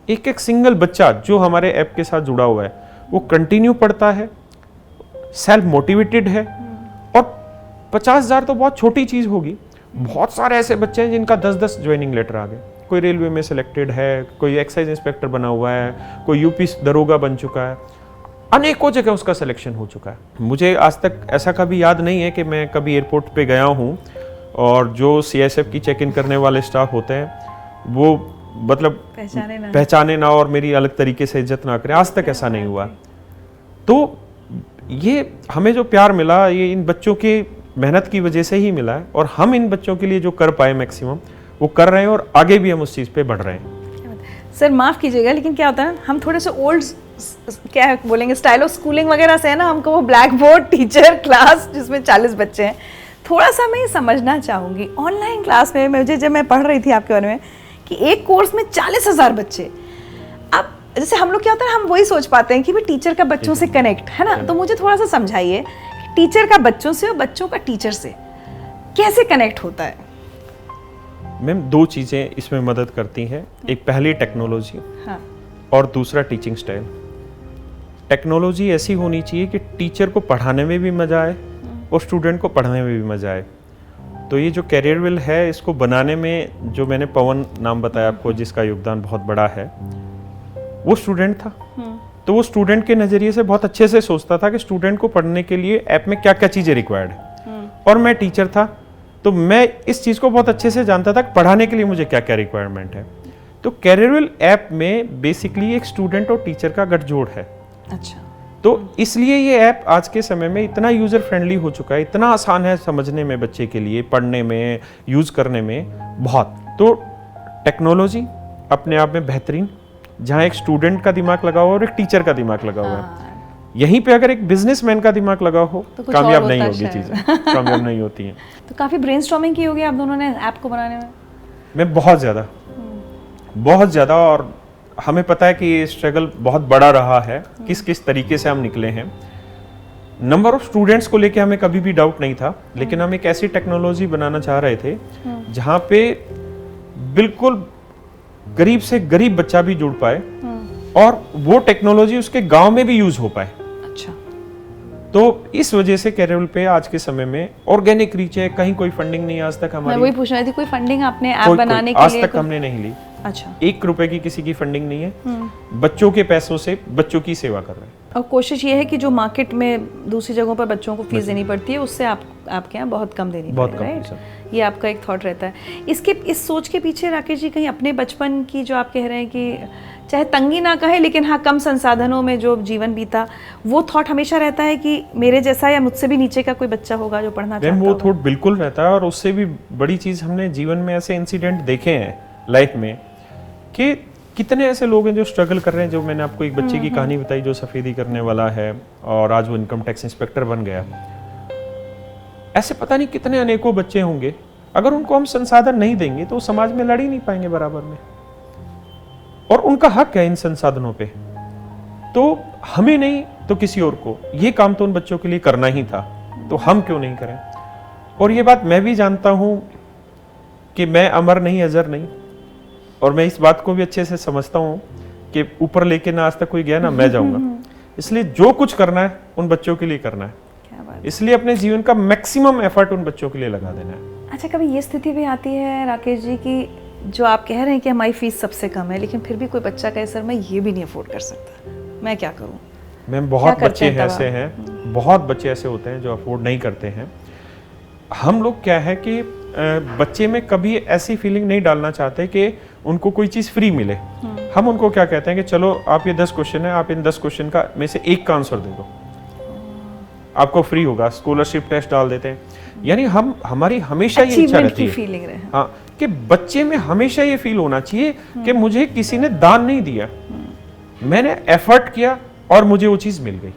एक एक सिंगल बच्चा जो हमारे ऐप के साथ जुड़ा हुआ है वो कंटिन्यू पढ़ता है, सेल्फ मोटिवेटेड है। और 50,000 तो बहुत छोटी चीज़ होगी, बहुत सारे ऐसे बच्चे हैं जिनका 10-10 ज्वाइनिंग लेटर आ गए। कोई रेलवे में सिलेक्टेड है, कोई एक्साइज इंस्पेक्टर बना हुआ है, कोई यूपी दरोगा बन चुका है, अनेकों जगह उसका सिलेक्शन हो चुका है। मुझे आज तक ऐसा कभी याद नहीं है कि मैं कभी एयरपोर्ट पे गया हूँ और जो सीआईएसएफ की चेक इन करने वाले स्टाफ होते हैं वो मतलब पहचाने ना और मेरी अलग तरीके से इज्जत ना करें, आज तक ऐसा नहीं हुआ। तो ये हमें जो प्यार मिला ये इन बच्चों की मेहनत की वजह से ही मिला है, और हम इन बच्चों के लिए जो कर पाए मैक्सिमम वो कर रहे हैं, और आगे भी हम उस चीज़ पे बढ़ रहे हैं। सर माफ़ कीजिएगा, लेकिन क्या होता है ना, हम थोड़े से ओल्ड क्या बोलेंगे स्टाइल ऑफ स्कूलिंग वगैरह से है ना, हमको वो ब्लैक बोर्ड टीचर क्लास जिसमें 40 बच्चे हैं, थोड़ा सा मैं ये समझना चाहूँगी। ऑनलाइन क्लास में मुझे जब मैं पढ़ रही थी आपके बारे में कि एक कोर्स में 40,000 बच्चे, अब जैसे हम लोग क्या होता है हम वही सोच पाते हैं कि भाई टीचर का बच्चों से कनेक्ट है ना, तो मुझे थोड़ा सा समझाइए टीचर का बच्चों से और बच्चों का टीचर से कैसे कनेक्ट होता है? मैम 2 चीज़ें इसमें मदद करती हैं, एक पहली टेक्नोलॉजी, हाँ, और दूसरा टीचिंग स्टाइल। टेक्नोलॉजी ऐसी होनी चाहिए कि टीचर को पढ़ाने में भी मज़ा आए और स्टूडेंट को पढ़ने में भी मज़ा आए। तो ये जो कैरियर विल है इसको बनाने में जो मैंने पवन नाम बताया आपको, जिसका योगदान बहुत बड़ा है, वो स्टूडेंट था। तो वो स्टूडेंट के नज़रिए से बहुत अच्छे से सोचता था कि स्टूडेंट को पढ़ने के लिए ऐप में क्या क्या चीज़ें रिक्वायर्ड है, और मैं टीचर था तो मैं इस चीज़ को बहुत अच्छे से जानता था कि पढ़ाने के लिए मुझे क्या क्या रिक्वायरमेंट है। तो कैरियर विल ऐप में बेसिकली एक स्टूडेंट और टीचर का गठजोड़ है। अच्छा, तो इसलिए ये ऐप आज के समय में इतना यूज़र फ्रेंडली हो चुका है, इतना आसान है समझने में, बच्चे के लिए पढ़ने में, यूज़ करने में बहुत। तो टेक्नोलॉजी अपने आप में बेहतरीन, जहाँ एक स्टूडेंट का दिमाग लगा हुआ और एक टीचर का दिमाग लगा हुआ है। यहीं पे अगर एक बिजनेसमैन का दिमाग लगा हो तो कामयाब नहीं होगी चीज़ें, कामयाब नहीं होती हैं। तो काफ़ी ब्रेनस्टॉर्मिंग की होगी आप दोनों ने ऐप को बनाने में? मैं बहुत ज़्यादा, और हमें पता है कि ये स्ट्रगल बहुत बड़ा रहा है, किस किस तरीके से हम निकले हैं। नंबर ऑफ स्टूडेंट्स को लेके हमें कभी भी डाउट नहीं था, लेकिन हम एक ऐसी टेक्नोलॉजी बनाना चाह रहे थे जहाँ पे बिल्कुल गरीब से गरीब बच्चा भी जुड़ पाए और वो टेक्नोलॉजी उसके गांव में भी यूज हो पाए। अच्छा, तो इस वजह से कैरियर पे आज के समय में ऑर्गेनिक रीच है, कहीं कोई फंडिंग नहीं आज तक हमारी। मैं वही पूछ रही थी, कोई फंडिंग आपने ऐप बनाने के लिए? आज तक हमने नहीं ली। अच्छा, 1 रुपए की किसी की फंडिंग नहीं है, बच्चों के पैसों से बच्चों की सेवा कर रहे हैं। और कोशिश ये है कि जो मार्केट में दूसरी जगहों पर बच्चों को फीस देनी पड़ती है उससे आपके यहाँ बहुत कम देनी पड़ती है, राइट? ये आपका एक थॉट रहता है। इस सोच के पीछे राकेश जी कहीं अपने बचपन की जो आप कह रहे हैं कि चाहे तंगी ना कहे लेकिन हाँ कम संसाधनों में जो जीवन बीता, वो थॉट हमेशा रहता है कि मेरे जैसा या मुझसे भी नीचे का कोई बच्चा होगा जो पढ़ना चाहता होगा। वो थॉट बिल्कुल रहता है, और उससे भी बड़ी चीज़ हमने जीवन में ऐसे इंसिडेंट देखे हैं लाइफ में कि कितने ऐसे लोग हैं जो स्ट्रगल कर रहे हैं। जो मैंने आपको एक बच्चे की कहानी बताई जो सफेदी करने वाला है और आज वो इनकम टैक्स इंस्पेक्टर बन गया। ऐसे पता नहीं कितने अनेकों बच्चे होंगे, अगर उनको हम संसाधन नहीं देंगे तो समाज में लड़ ही नहीं पाएंगे बराबर में, और उनका हक है इन संसाधनों पे। तो हमें नहीं तो किसी और को ये काम तो उन बच्चों के लिए करना ही था, तो हम क्यों नहीं करें। और ये बात मैं भी जानता हूँ कि मैं अमर नहीं, अजर नहीं, और मैं इस बात को भी अच्छे से समझता हूँ कि ऊपर लेके ना आज तक कोई गया ना मैं जाऊंगा। इसलिए जो कुछ करना है उन बच्चों के लिए करना है, क्या बात। इसलिए अपने जीवन का मैक्सिमम एफर्ट उन बच्चों के लिए लगा देना है। अच्छा, कभी ये स्थिति भी आती है राकेश जी कि जो आप कह रहे हैं कि हमारी फीस सबसे कम है, लेकिन फिर भी कोई बच्चा कहे सर मैं ये भी नहीं अफोर्ड कर सकता, मैं क्या करूँ? मैम बहुत क्या करते बच्चे हैं तब ऐसे हैं, बहुत बच्चे ऐसे होते हैं जो अफोर्ड नहीं करते हैं। हम लोग क्या है कि बच्चे में कभी ऐसी फीलिंग नहीं डालना चाहते कि उनको कोई चीज़ फ्री मिले। हम उनको क्या कहते हैं कि चलो आप ये 10 क्वेश्चन है, आप इन 10 क्वेश्चन का में से एक का आंसर दे दो, आपको फ्री होगा। स्कॉलरशिप टेस्ट डाल देते हैं। यानी हमारी हमेशा ये इच्छा रहती है फीलिंग रहे। हाँ, कि बच्चे में हमेशा ये फील होना चाहिए कि मुझे किसी ने दान नहीं दिया, मैंने एफर्ट किया और मुझे वो चीज़ मिल गई।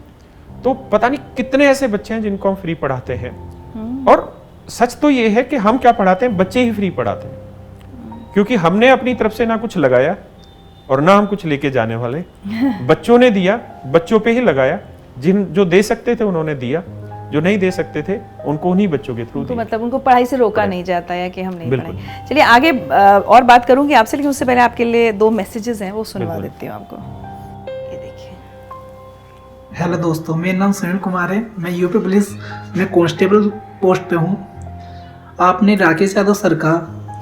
तो पता नहीं कितने ऐसे बच्चे हैं जिनको हम फ्री पढ़ाते हैं, और सच तो ये है कि हम क्या पढ़ाते हैं, बच्चे ही फ्री पढ़ाते हैं, क्योंकि हमने अपनी तरफ से ना कुछ लगाया और ना हम कुछ लेके जाने वाले। बच्चों ने दिया, बच्चों पे ही लगाया। जो दे सकते थे उन्होंने दिया, जो नहीं दे सकते थे उनको उन्हीं बच्चों के थ्रू तो मतलब उनको पढ़ाई से रोका नहीं जाता है कि हम नहीं बिल्कुल। पढ़ाएं। चलिए आगे और बात करूंगी आपसे, लेकिन उससे पहले आपके लिए 2 मैसेजेस हैं, वो सुनवा देती हूँ आपको। ये देखिए। हेलो दोस्तों, मेरा नाम सुनील कुमार है, मैं यूपी पुलिस में कांस्टेबल पोस्ट पे हूँ। आपने राकेश यादव सर का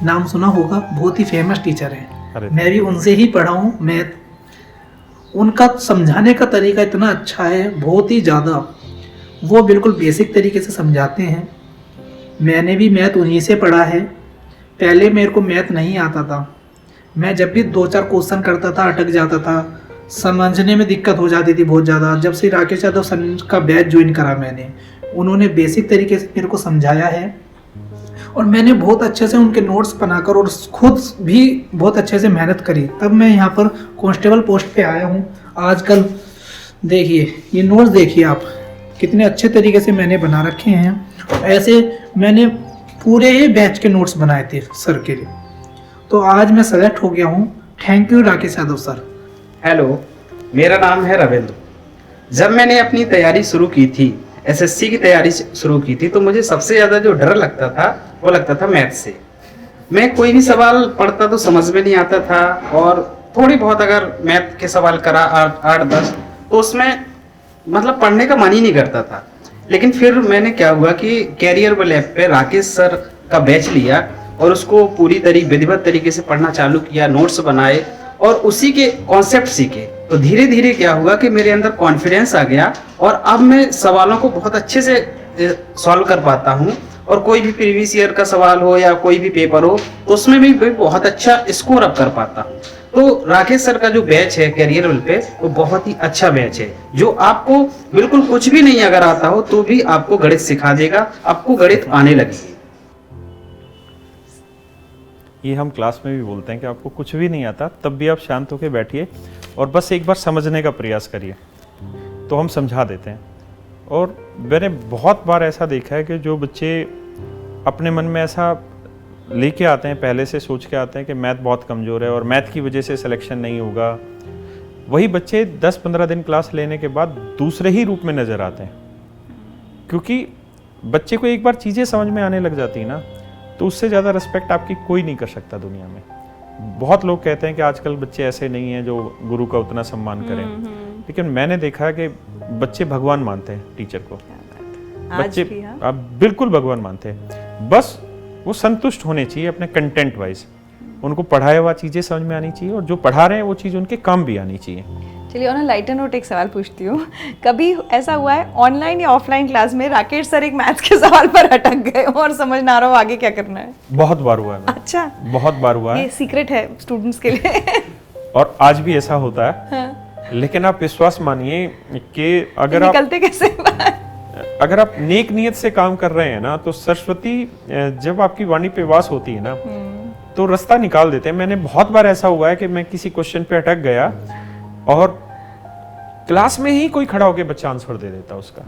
नाम सुना होगा, बहुत ही फेमस टीचर हैं। मैं भी उनसे ही पढ़ा हूँ मैथ। उनका समझाने का तरीका इतना अच्छा है, बहुत ही ज़्यादा। वो बिल्कुल बेसिक तरीके से समझाते हैं। मैंने भी मैथ उन्हीं से पढ़ा है। पहले मेरे को मैथ नहीं आता था, मैं जब भी 2-4 क्वेश्चन करता था अटक जाता था, समझने में दिक्कत हो जाती थी बहुत ज़्यादा। जब से राकेश यादव सर का बैच ज्वाइन करा मैंने, उन्होंने बेसिक तरीके से मेरे को समझाया है, और मैंने बहुत अच्छे से उनके नोट्स बनाकर और खुद भी बहुत अच्छे से मेहनत करी, तब मैं यहाँ पर कांस्टेबल पोस्ट पे आया हूँ। आजकल देखिए, ये नोट्स देखिए आप, कितने अच्छे तरीके से मैंने बना रखे हैं। ऐसे मैंने पूरे ही बैच के नोट्स बनाए थे सर के लिए, तो आज मैं सेलेक्ट हो गया हूँ। Thank you Rakesh Yadav sir. Hello, मेरा नाम है रविंद्र। जब मैंने अपनी तैयारी शुरू की थी, एसएससी की तैयारी शुरू की थी, तो मुझे सबसे ज़्यादा जो डर लगता था वो लगता था मैथ से। मैं कोई भी सवाल पढ़ता तो समझ में नहीं आता था, और थोड़ी बहुत अगर मैथ के सवाल करा 8-10 तो उसमें मतलब पढ़ने का मन ही नहीं करता था। लेकिन फिर मैंने क्या हुआ कि कैरियर वो लैब पे राकेश सर का बैच लिया और उसको पूरी विधिवत तरीके से पढ़ना चालू किया, नोट्स बनाए और उसी के कॉन्सेप्ट सीखे। तो धीरे धीरे क्या हुआ कि मेरे अंदर कॉन्फिडेंस आ गया, और अब मैं सवालों को बहुत अच्छे से सॉल्व कर पाता हूँ। और कोई भी प्रीवियस ईयर का सवाल हो या कोई भी पेपर हो, तो उसमें भी बहुत अच्छा स्कोर अप कर पाता हूँ। तो राकेश सर का जो बैच है कैरियर वेल पे, वो बहुत ही अच्छा बैच है, जो आपको बिल्कुल कुछ भी नहीं अगर आता हो तो भी आपको गणित सिखा देगा, आपको गणित आने लगेगी। ये हम क्लास में भी बोलते हैं कि आपको कुछ भी नहीं आता तब भी आप शांत होकर बैठिए और बस एक बार समझने का प्रयास करिए, तो हम समझा देते हैं। और मैंने बहुत बार ऐसा देखा है कि जो बच्चे अपने मन में ऐसा लेके आते हैं, पहले से सोच के आते हैं कि मैथ बहुत कमज़ोर है और मैथ की वजह से सिलेक्शन नहीं होगा, वही बच्चे 10-15 दिन क्लास लेने के बाद दूसरे ही रूप में नज़र आते हैं। क्योंकि बच्चे को एक बार चीज़ें समझ में आने लग जाती है ना, तो उससे ज़्यादा रिस्पेक्ट आपकी कोई नहीं कर सकता दुनिया में। बहुत लोग कहते हैं कि आजकल बच्चे ऐसे नहीं हैं जो गुरु का उतना सम्मान करें, लेकिन मैंने देखा है कि बच्चे भगवान मानते हैं टीचर को। बच्चे आप बिल्कुल भगवान मानते हैं, बस वो संतुष्ट होने चाहिए अपने कंटेंट वाइज। उनको पढ़ाया हुआ चीज़ें समझ में आनी चाहिए और जो पढ़ा रहे हैं वो चीज़ उनके काम भी आनी चाहिए। चलिए ऑन लाइटर नोट एक सवाल पूछती हूँ, कभी ऐसा हुआ है ऑनलाइन या ऑफलाइन क्लास में राकेश सर एक मैथ्स के सवाल पर अटक गए और समझ ना रहा हो आगे क्या करना है? बहुत बार हुआ है। अच्छा, बहुत बार हुआ है। ये सीक्रेट है स्टूडेंट्स के लिए। और आज भी ऐसा होता है। हाँ। लेकिन आप विश्वास मानिए कि अगर आप निकलते कैसे अगर आप नेक नियत से काम कर रहे हैं ना, तो सरस्वती जब आपकी वाणी पे वास होती है ना, तो रास्ता निकाल देते हैं। मैंने बहुत बार ऐसा हुआ है कि मैं किसी क्वेश्चन पे अटक गया और क्लास में ही कोई खड़ा होकर बच्चा आंसर दे देता उसका।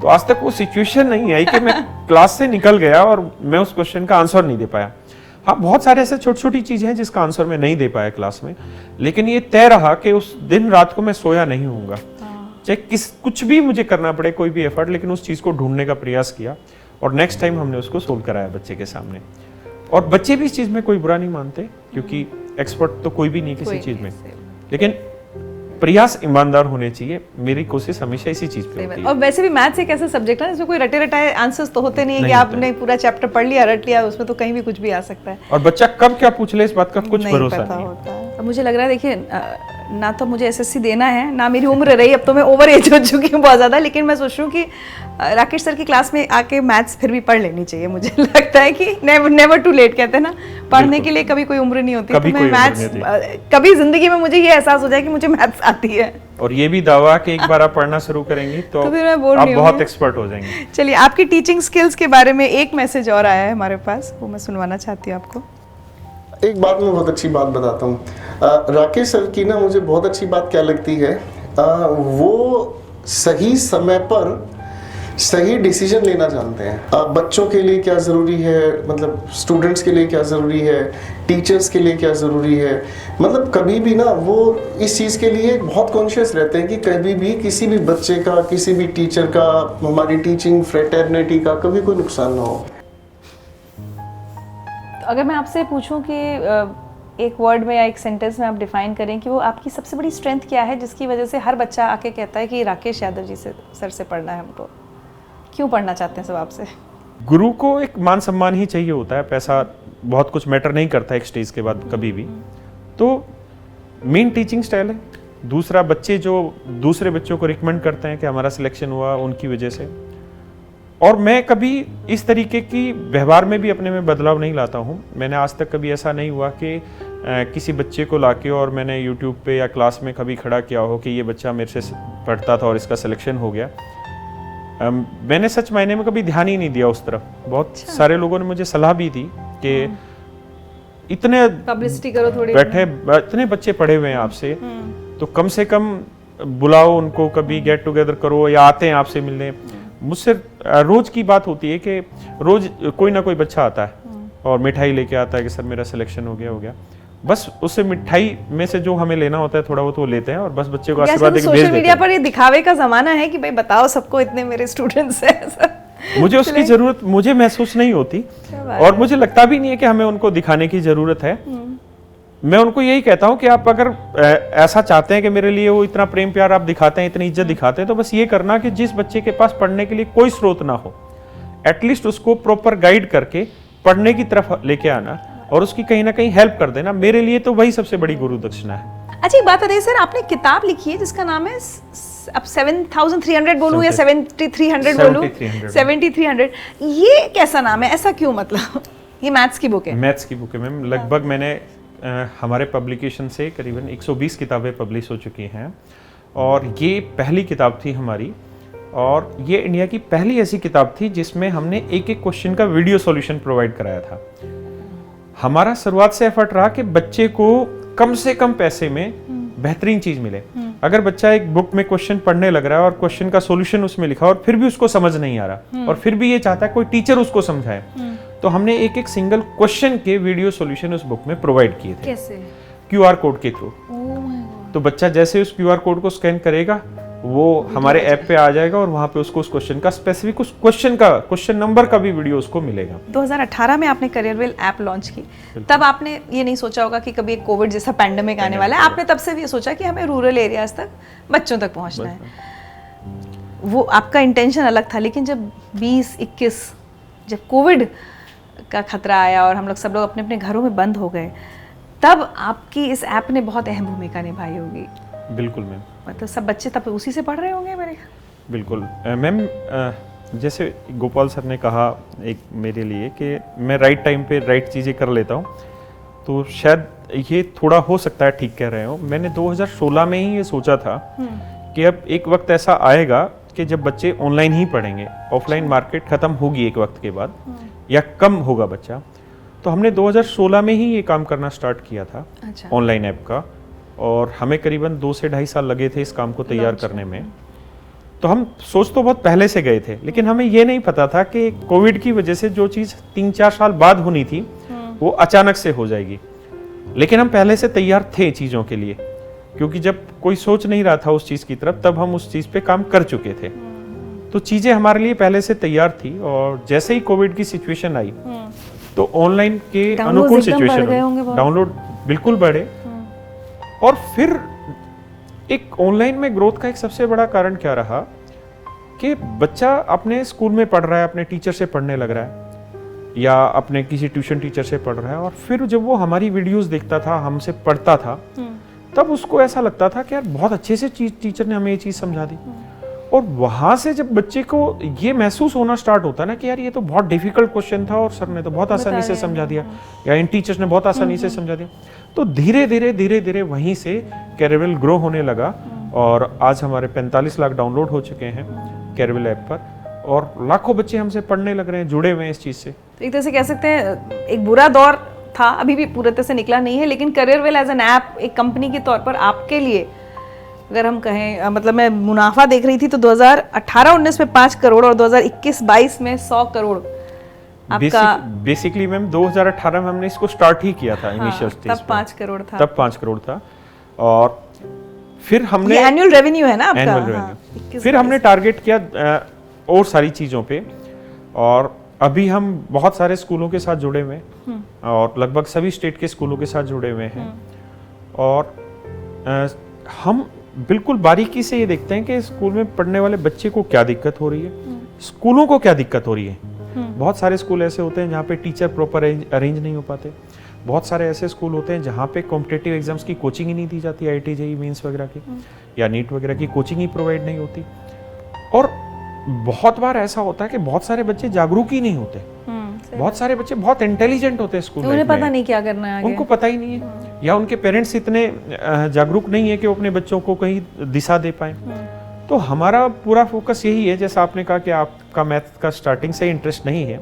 तो आज तक वो सिचुएशन नहीं आई कि मैं क्लास से निकल गया और मैं उस क्वेश्चन का आंसर नहीं दे पाया। हाँ, बहुत सारे ऐसे छोटी छोटी चीजें हैं जिसका आंसर मैं नहीं दे पाया क्लास में, लेकिन ये तय रहा कि उस दिन रात को मैं सोया नहीं हूँगा, चाहे कुछ भी मुझे करना पड़े, कोई भी एफर्ट, लेकिन उस चीज को ढूंढने का प्रयास किया और नेक्स्ट टाइम हमने उसको सोल्व कराया बच्चे के सामने। और बच्चे भी इस चीज़ में कोई बुरा नहीं मानते, क्योंकि एक्सपर्ट तो कोई भी नहीं किसी चीज़ में, लेकिन प्रयास ईमानदार होने चाहिए। मेरी कोशिश हमेशा इसी चीज पे होती है। और वैसे भी मैथ्स एक ऐसा सब्जेक्ट है जिसमें कोई रटे रटाए आंसर्स तो होते नहीं है कि नहीं आपने पूरा चैप्टर पढ़ लिया, रट लिया, उसमें तो कहीं भी कुछ भी आ सकता है और बच्चा कब क्या पूछ ले इस बात का कुछ भरोसा नहीं होता है। अब मुझे लग रहा है, देखिए ना तो मुझे एसएससी देना है, ना मेरी उम्र रही, अब तो मैं ओवर एज हो चुकी हूँ बहुत ज़्यादा, लेकिन मैं सोच रही हूँ कि राकेश सर की क्लास में आके मैथ्स फिर भी पढ़ लेनी चाहिए। मुझे लगता है कि नेवर टू लेट कहते हैं ना, पढ़ने के लिए कभी कोई उम्र नहीं होती। तो मैं मैथ्स कभी जिंदगी में मुझे ये एहसास हो जाए कि मुझे मैथ्स आती है, और ये भी दावा कि एक बार आप पढ़ना शुरू करेंगी तो फिर मैं बोल आप बहुत एक्सपर्ट हो जाएंगे। चलिए, आपकी टीचिंग स्किल्स के बारे में एक मैसेज और आया है हमारे पास, वो मैं सुनवाना चाहती हूँ आपको। एक बात मैं बहुत अच्छी बात बताता हूँ। राकेश सर की ना मुझे बहुत अच्छी बात क्या लगती है, वो सही समय पर सही डिसीजन लेना जानते हैं। बच्चों के लिए क्या ज़रूरी है, मतलब स्टूडेंट्स के लिए क्या ज़रूरी है, टीचर्स के लिए क्या ज़रूरी है, मतलब कभी भी ना वो इस चीज़ के लिए बहुत कॉन्शियस रहते हैं कि कभी भी किसी भी बच्चे का, किसी भी टीचर का, हमारी टीचिंग फ्रेटर्निटी का कभी कोई नुकसान ना हो। अगर मैं आपसे पूछूं कि एक वर्ड में या एक सेंटेंस में आप डिफाइन करें कि वो आपकी सबसे बड़ी स्ट्रेंथ क्या है, जिसकी वजह से हर बच्चा आके कहता है कि राकेश यादव जी से सर से पढ़ना है हमको, क्यों पढ़ना चाहते हैं सब आपसे? गुरु को एक मान सम्मान ही चाहिए होता है, पैसा बहुत कुछ मैटर नहीं करता एक स्टेज के बाद कभी भी। तो मेन टीचिंग स्टाइल है। दूसरा, बच्चे जो दूसरे बच्चों को रिकमेंड करते हैं कि हमारा सिलेक्शन हुआ उनकी वजह से। और मैं कभी इस तरीके की व्यवहार में भी अपने में बदलाव नहीं लाता हूँ। मैंने आज तक कभी ऐसा नहीं हुआ कि किसी बच्चे को लाके और मैंने यूट्यूब पे या क्लास में कभी खड़ा किया हो कि ये बच्चा मेरे से पढ़ता था और इसका सिलेक्शन हो गया। मैंने सच मायने में कभी ध्यान ही नहीं दिया उस तरफ। बहुत सारे लोगों ने मुझे सलाह भी दी कि इतने पब्लिसिटी करो, थोड़ी बैठे इतने बच्चे पढ़े हुए हैं आपसे, तो कम से कम बुलाओ उनको, कभी गेट टुगेदर करो या आते हैं आपसे मिलने। मुझसे रोज की बात होती है कि रोज कोई ना कोई बच्चा आता है और मिठाई लेके आता है कि सर मेरा सिलेक्शन हो गया। बस उससे मिठाई में से जो हमें लेना होता है थोड़ा वो तो लेते हैं और बस बच्चे को आशीर्वाद देके भेज देते हैं। सोशल मीडिया पर ये दिखावे का जमाना है कि भाई बताओ सबको इतने मेरे स्टूडेंट्स हैं। मुझे उसकी जरूरत मुझे महसूस नहीं होती और मुझे लगता भी नहीं है कि हमें उनको दिखाने की जरूरत है। मैं उनको यही कहता हूं कि आप अगर ऐसा चाहते हैं कि मेरे लिए वो इतना प्रेम प्यार आप दिखाते हैं, इतनी इज्जत दिखाते हैं, तो बस ये करना कि जिस बच्चे के पास पढ़ने के लिए कोई स्रोत ना हो, एटलीस्ट उसको प्रॉपर गाइड करके पढ़ने की तरफ लेके आना और उसकी कहीं ना कहीं हेल्प कर देना। मेरे लिए तो वही सबसे बड़ी गुरु दक्षिणा है। अच्छा, एक बात बताइए सर, आपने किताब लिखी है जिसका नाम है, अब 7300 बोलूं या 7300 बोलूं? 7300। ये कैसा नाम है, ऐसा क्यों? मतलब ये मैथ्स की बुक है? मैथ्स की बुक है मैम। लगभग मैंने हमारे पब्लिकेशन से करीबन 120 किताबें पब्लिश हो चुकी हैं और ये पहली किताब थी हमारी, और ये इंडिया की पहली ऐसी किताब थी जिसमें हमने एक एक क्वेश्चन का वीडियो सॉल्यूशन प्रोवाइड कराया था। हमारा शुरुआत से एफर्ट रहा कि बच्चे को कम से कम पैसे में बेहतरीन चीज मिले। अगर बच्चा एक बुक में क्वेश्चन पढ़ने लग रहा है और क्वेश्चन का सॉल्यूशन उसमें लिखा और फिर भी उसको समझ नहीं आ रहा और फिर भी ये चाहता है कोई टीचर उसको समझाए, तो हमने एक एक सिंगल क्वेश्चन के वीडियो सॉल्यूशन उस बुक में प्रोवाइड किए थे। कैसे? QR कोड के थ्रू। तो बच्चा जैसे उस QR कोड को स्कैन करेगा वो हमारे ऐप पे आ जाएगा और वहां पे उसको उस क्वेश्चन का स्पेसिफिक, उस क्वेश्चन नंबर का भी वीडियो उसको मिलेगा। 2018 में आपने करियरवेल ऐप लॉन्च की, तब आपने ये नहीं सोचा होगा कि कभी एक कोविड जैसा पैंडेमिक आने वाला है। आपने तब से भी ये सोचा कि हमें रूरल एरियाज तक, बच्चों तक पहुंचना है। वो आपका इंटेंशन अलग था, लेकिन जब 2021 जब कोविड का खतरा आया और हम लोग सब लोग अपने अपने घरों में बंद हो गए, तब आपकी इस ऐप ने बहुत अहम भूमिका निभाई होगी। बिल्कुल मैम। मतलब सब बच्चे तब उसी से पढ़ रहे होंगे मेरे। बिल्कुल मैम, जैसे गोपाल सर ने कहा एक मेरे लिए कि मैं राइट टाइम पे राइट चीज़ें कर लेता हूँ, तो शायद ये थोड़ा हो सकता है ठीक कह रहे हो। मैंने 2016 में ही ये सोचा था कि अब एक वक्त ऐसा आएगा कि जब बच्चे ऑनलाइन ही पढ़ेंगे, ऑफलाइन मार्केट खत्म होगी एक वक्त के बाद या कम होगा बच्चा। तो हमने 2016 में ही ये काम करना स्टार्ट किया था ऑनलाइन ऐप का, और हमें करीबन 2 से 2.5 साल लगे थे इस काम को तैयार करने में। तो हम सोच तो बहुत पहले से गए थे, लेकिन हमें ये नहीं पता था कि कोविड की वजह से जो चीज़ 3-4 साल बाद होनी थी वो अचानक से हो जाएगी। लेकिन हम पहले से तैयार थे चीज़ों के लिए, क्योंकि जब कोई सोच नहीं रहा था उस चीज़ की तरफ, तब हम उस चीज़ पे काम कर चुके थे। तो चीज़ें हमारे लिए पहले से तैयार थी, और जैसे ही कोविड की सिचुएशन आई तो ऑनलाइन के अनुकूल सिचुएशन, डाउनलोड बिल्कुल बढ़े। और फिर एक ऑनलाइन में ग्रोथ का एक सबसे बड़ा कारण क्या रहा कि बच्चा अपने स्कूल में पढ़ रहा है, अपने टीचर से पढ़ने लग रहा है या अपने किसी ट्यूशन टीचर से पढ़ रहा है, और फिर जब वो हमारी वीडियोस देखता था, हमसे पढ़ता था, तब उसको ऐसा लगता था कि यार बहुत अच्छे से टीचर ने हमें ये चीज़ समझा दी। और वहाँ से जब बच्चे को ये महसूस होना स्टार्ट होता है ना कि यार ये तो बहुत डिफिकल्ट क्वेश्चन था और सर ने तो बहुत आसानी से समझा दिया, या इन टीचर्स ने बहुत आसानी से समझा दिया, तो धीरे धीरे वहीं से कैरियल ग्रो होने लगा। और आज हमारे 45 लाख डाउनलोड हो चुके हैं कैरियल ऐप पर, और लाखों बच्चे हमसे पढ़ने लग रहे हैं, जुड़े हुए हैं इस चीज़ से। तो एक तरह से कह सकते हैं एक बुरा दौर था, अभी भी पूरी तरह से निकला नहीं है, लेकिन करियरवेल एज एन ऐप एक कंपनी के तौर पर आपके लिए अगर हम कहें, मतलब मैं मुनाफा देख रही थी तो 2018-19 में 5 करोड़ और 2021-22 में 100 करोड़ आपका। बेसिकली मैम 2018 में हमने इसको स्टार्ट ही किया था, इनिशियल स्टेज तब 5 करोड़ था, तब 5 करोड़ था। और फिर हमने एनुअल रेवेन्यू है ना आपका, एनुअल रेवेन्यू फिर हमने टारगेट किया और सारी चीज़ों पे, और अभी हम बहुत सारे स्कूलों के साथ जुड़े हुए हैं और लगभग सभी स्टेट के स्कूलों के साथ जुड़े हुए हैं। और हम बिल्कुल बारीकी से ये देखते हैं कि स्कूल में पढ़ने वाले बच्चे को क्या दिक्कत हो रही है, स्कूलों को क्या दिक्कत हो रही है। बहुत सारे स्कूल ऐसे होते हैं जहाँ पे टीचर प्रॉपर अरेंज नहीं हो पाते, बहुत सारे ऐसे स्कूल होते हैं जहाँ पे कॉम्पिटिटिव एग्जाम्स की कोचिंग ही नहीं दी जाती, IIT JEE मेंस वगैरह की या नीट वगैरह की कोचिंग ही प्रोवाइड नहीं होती। और बहुत बार ऐसा होता है कि बहुत सारे बच्चे जागरूक ही नहीं होते, बहुत सारे बच्चे बहुत इंटेलिजेंट होते हैं स्कूल में, उन्हें पता नहीं क्या करना है आगे, उनको पता ही नहीं है, या उनके पेरेंट्स इतने जागरूक नहीं है कि वो अपने बच्चों को कहीं दिशा दे पाए। तो हमारा पूरा फोकस यही है, जैसा आपने कहा कि आपका मैथ का स्टार्टिंग से इंटरेस्ट नहीं है,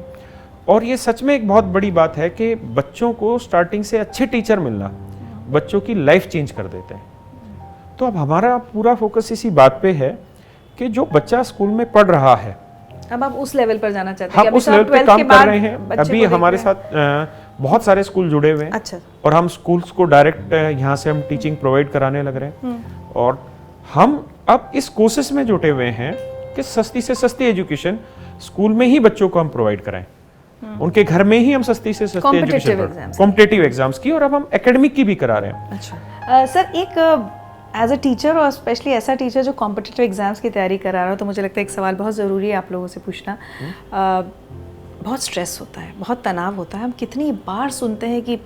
और ये सच में एक बहुत बड़ी बात है कि बच्चों को स्टार्टिंग से अच्छे टीचर मिलना बच्चों की लाइफ चेंज कर देते हैं। तो अब हमारा पूरा फोकस इसी बात पे है कि जो बच्चा स्कूल में पढ़ रहा है, अब आप उस लेवल पर जाना चाहते हैं, हम उस लेवल पे काम कर रहे हैं। अभी हमारे साथ बहुत सारे स्कूल जुड़े हुए हैं। अच्छा। और हम स्कूल्स को डायरेक्ट यहाँ से हम टीचिंग प्रोवाइड कराने लग रहे हैं, और हम अब इस कोशिश में जुटे हुए हैं कि सस्ती से सस्ती एजुकेशन स्कूल में ही बच्चों को हम प्रोवाइड कराएं, उनके घर में ही हम सस्ती से सस्ती एजुकेशन, कॉम्पिटिटिव एग्जाम्स की, और अब हम एकेडमिक की भी करा रहे हैं। अच्छा सर, एक एज अ टीचर और स्पेशली ऐसा टीचर जो कॉम्पिटिटिव एग्जाम्स की तैयारी करा रहा हो, तो मुझे लगता है एक सवाल बहुत ज़रूरी है आप लोगों से पूछना। बहुत स्ट्रेस होता है, बहुत तनाव होता है, हम कितनी बार सुनते हैं कि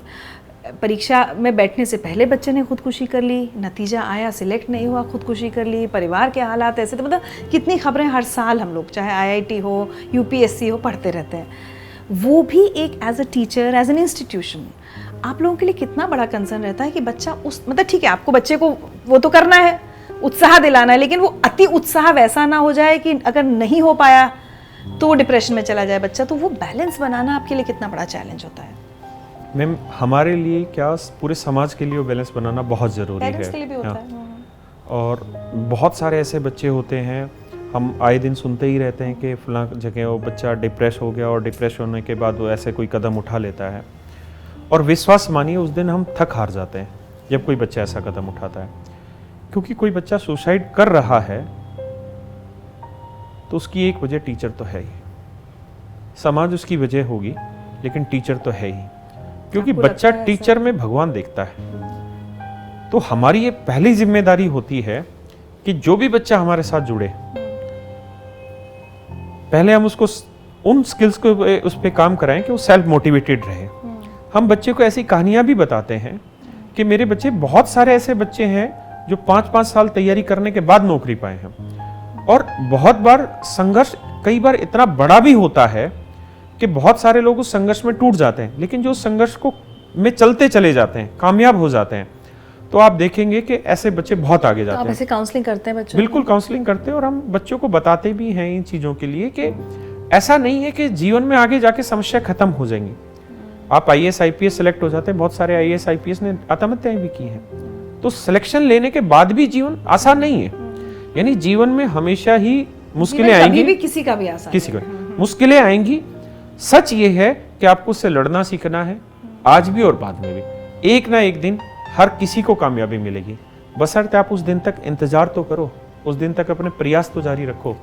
परीक्षा में बैठने से पहले बच्चे ने खुदकुशी कर ली, नतीजा आया सिलेक्ट नहीं हुआ, खुदकुशी कर ली, परिवार के हालात ऐसे, तो मतलब कितनी खबरें हर साल हम लोग, चाहे IIT हो, UPSC हो, पढ़ते रहते हैं। वो भी एक as a teacher, as an institution, आप लोगों के लिए कितना बड़ा कंसर्न रहता है कि बच्चा उस, मतलब ठीक है आपको बच्चे को वो तो करना है, उत्साह दिलाना है, लेकिन वो अति उत्साह वैसा ना हो जाए कि अगर नहीं हो पाया तो वो डिप्रेशन में चला जाए बच्चा, तो वो बैलेंस बनाना आपके लिए कितना बड़ा चैलेंज होता है? मैम हमारे लिए क्या, पूरे समाज के लिए वो बैलेंस बनाना बहुत ज़रूरी है। पेरेंट्स के लिए भी होता है। और बहुत सारे ऐसे बच्चे होते हैं, हम आए दिन सुनते ही रहते हैं कि फलां जगह वो बच्चा डिप्रेस हो गया, और डिप्रेस होने के बाद वो ऐसे कोई कदम उठा लेता है, और विश्वास मानिए उस दिन हम थक हार जाते हैं जब कोई बच्चा ऐसा कदम उठाता है। क्योंकि कोई बच्चा सुसाइड कर रहा है तो उसकी एक वजह टीचर तो है ही, समाज उसकी वजह होगी, लेकिन टीचर तो है ही, क्योंकि बच्चा टीचर में भगवान देखता है। तो हमारी ये पहली जिम्मेदारी होती है कि जो भी बच्चा हमारे साथ जुड़े, पहले हम उसको उन स्किल्स को उस पे काम कराएं कि वो सेल्फ मोटिवेटेड रहे। हम बच्चे को ऐसी कहानियां भी बताते हैं कि मेरे बच्चे, बहुत सारे ऐसे बच्चे हैं जो 5-5 साल तैयारी करने के बाद नौकरी पाए हैं, और बहुत बार संघर्ष कई बार इतना बड़ा भी होता है कि बहुत सारे लोग उस संघर्ष में टूट जाते हैं, लेकिन जो संघर्ष को में चलते चले जाते हैं, कामयाब हो जाते हैं, तो आप देखेंगे कि ऐसे बच्चे बहुत आगे जाते हैं। आप ऐसे काउंसलिंग करते हैं बच्चों? बिल्कुल काउंसलिंग करते हैं, और हम बच्चों को बताते भी हैं इन चीज़ों के लिए कि ऐसा नहीं है कि जीवन में आगे जाके समस्या खत्म हो जाएंगी। आप IAS IPS सेलेक्ट हो जाते हैं, बहुत सारे IAS IPS ने आत्महत्याएं भी की हैं, तो सिलेक्शन लेने के बाद भी जीवन आसान नहीं है। यानी जीवन में हमेशा ही मुश्किलें आएंगी, भी किसी का भी आसान, किसी का मुश्किलें आएंगी। सच ये है कि आपको उससे लड़ना सीखना है, आज भी और बाद में भी। एक ना एक दिन हर किसी को कामयाबी मिलेगी, बशर्ते आप उस दिन तक इंतजार तो करो, उस दिन तक अपने प्रयास तो जारी रखो।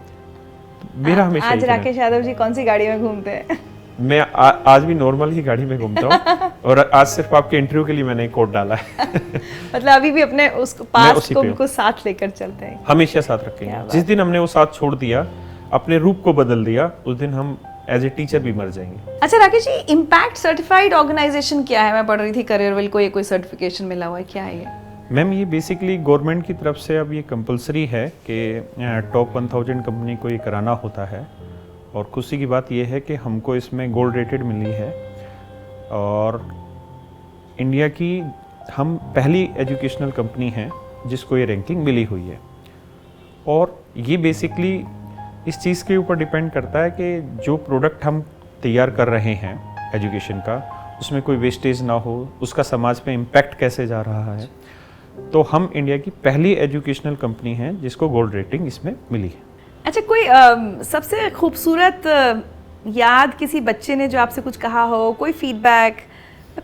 मेरा हमेशा आज यही कहना है। राकेश यादव जी कौन सी गाड़ी में घूमते हैं? मैं आज भी नॉर्मल ही गाड़ी में घूमता हूँ और आज सिर्फ आपके इंटरव्यू के लिए मैंने एक कोट डाला है। मतलब अभी भी अपने उसको पास उसी को पे हूँ। उनको साथ लेकर चलते हैं। हमेशा साथ रखेंगे। क्या बात जिस दिन हमने वो साथ छोड़ दिया, अपने रूप को बदल दिया, उस दिन हम एज ए टीचर भी मर जाएंगे। अच्छा Rakesh ji, impact certified organisation क्या है? मैं पढ़ रही थी करियरवेल को ये कोई सर्टिफिकेशन मिला हुआ है, क्या है ये? मैम ये बेसिकली गवर्नमेंट की तरफ से अब ये कंपलसरी है कि टॉप 1000 कंपनी को ये कराना होता है और खुशी की बात ये है कि हमको इसमें गोल्ड रेटेड मिली है और इंडिया की हम पहली एजुकेशनल कंपनी हैं जिसको ये रैंकिंग मिली हुई है। और ये बेसिकली इस चीज़ के ऊपर डिपेंड करता है कि जो प्रोडक्ट हम तैयार कर रहे हैं एजुकेशन का, उसमें कोई वेस्टेज ना हो, उसका समाज पे इम्पैक्ट कैसे जा रहा है। तो हम इंडिया की पहली एजुकेशनल कंपनी हैं जिसको गोल्ड रेटिंग इसमें मिली है। अच्छा, कोई सबसे खूबसूरत याद किसी बच्चे ने जो आपसे कुछ कहा हो, कोई फीडबैक,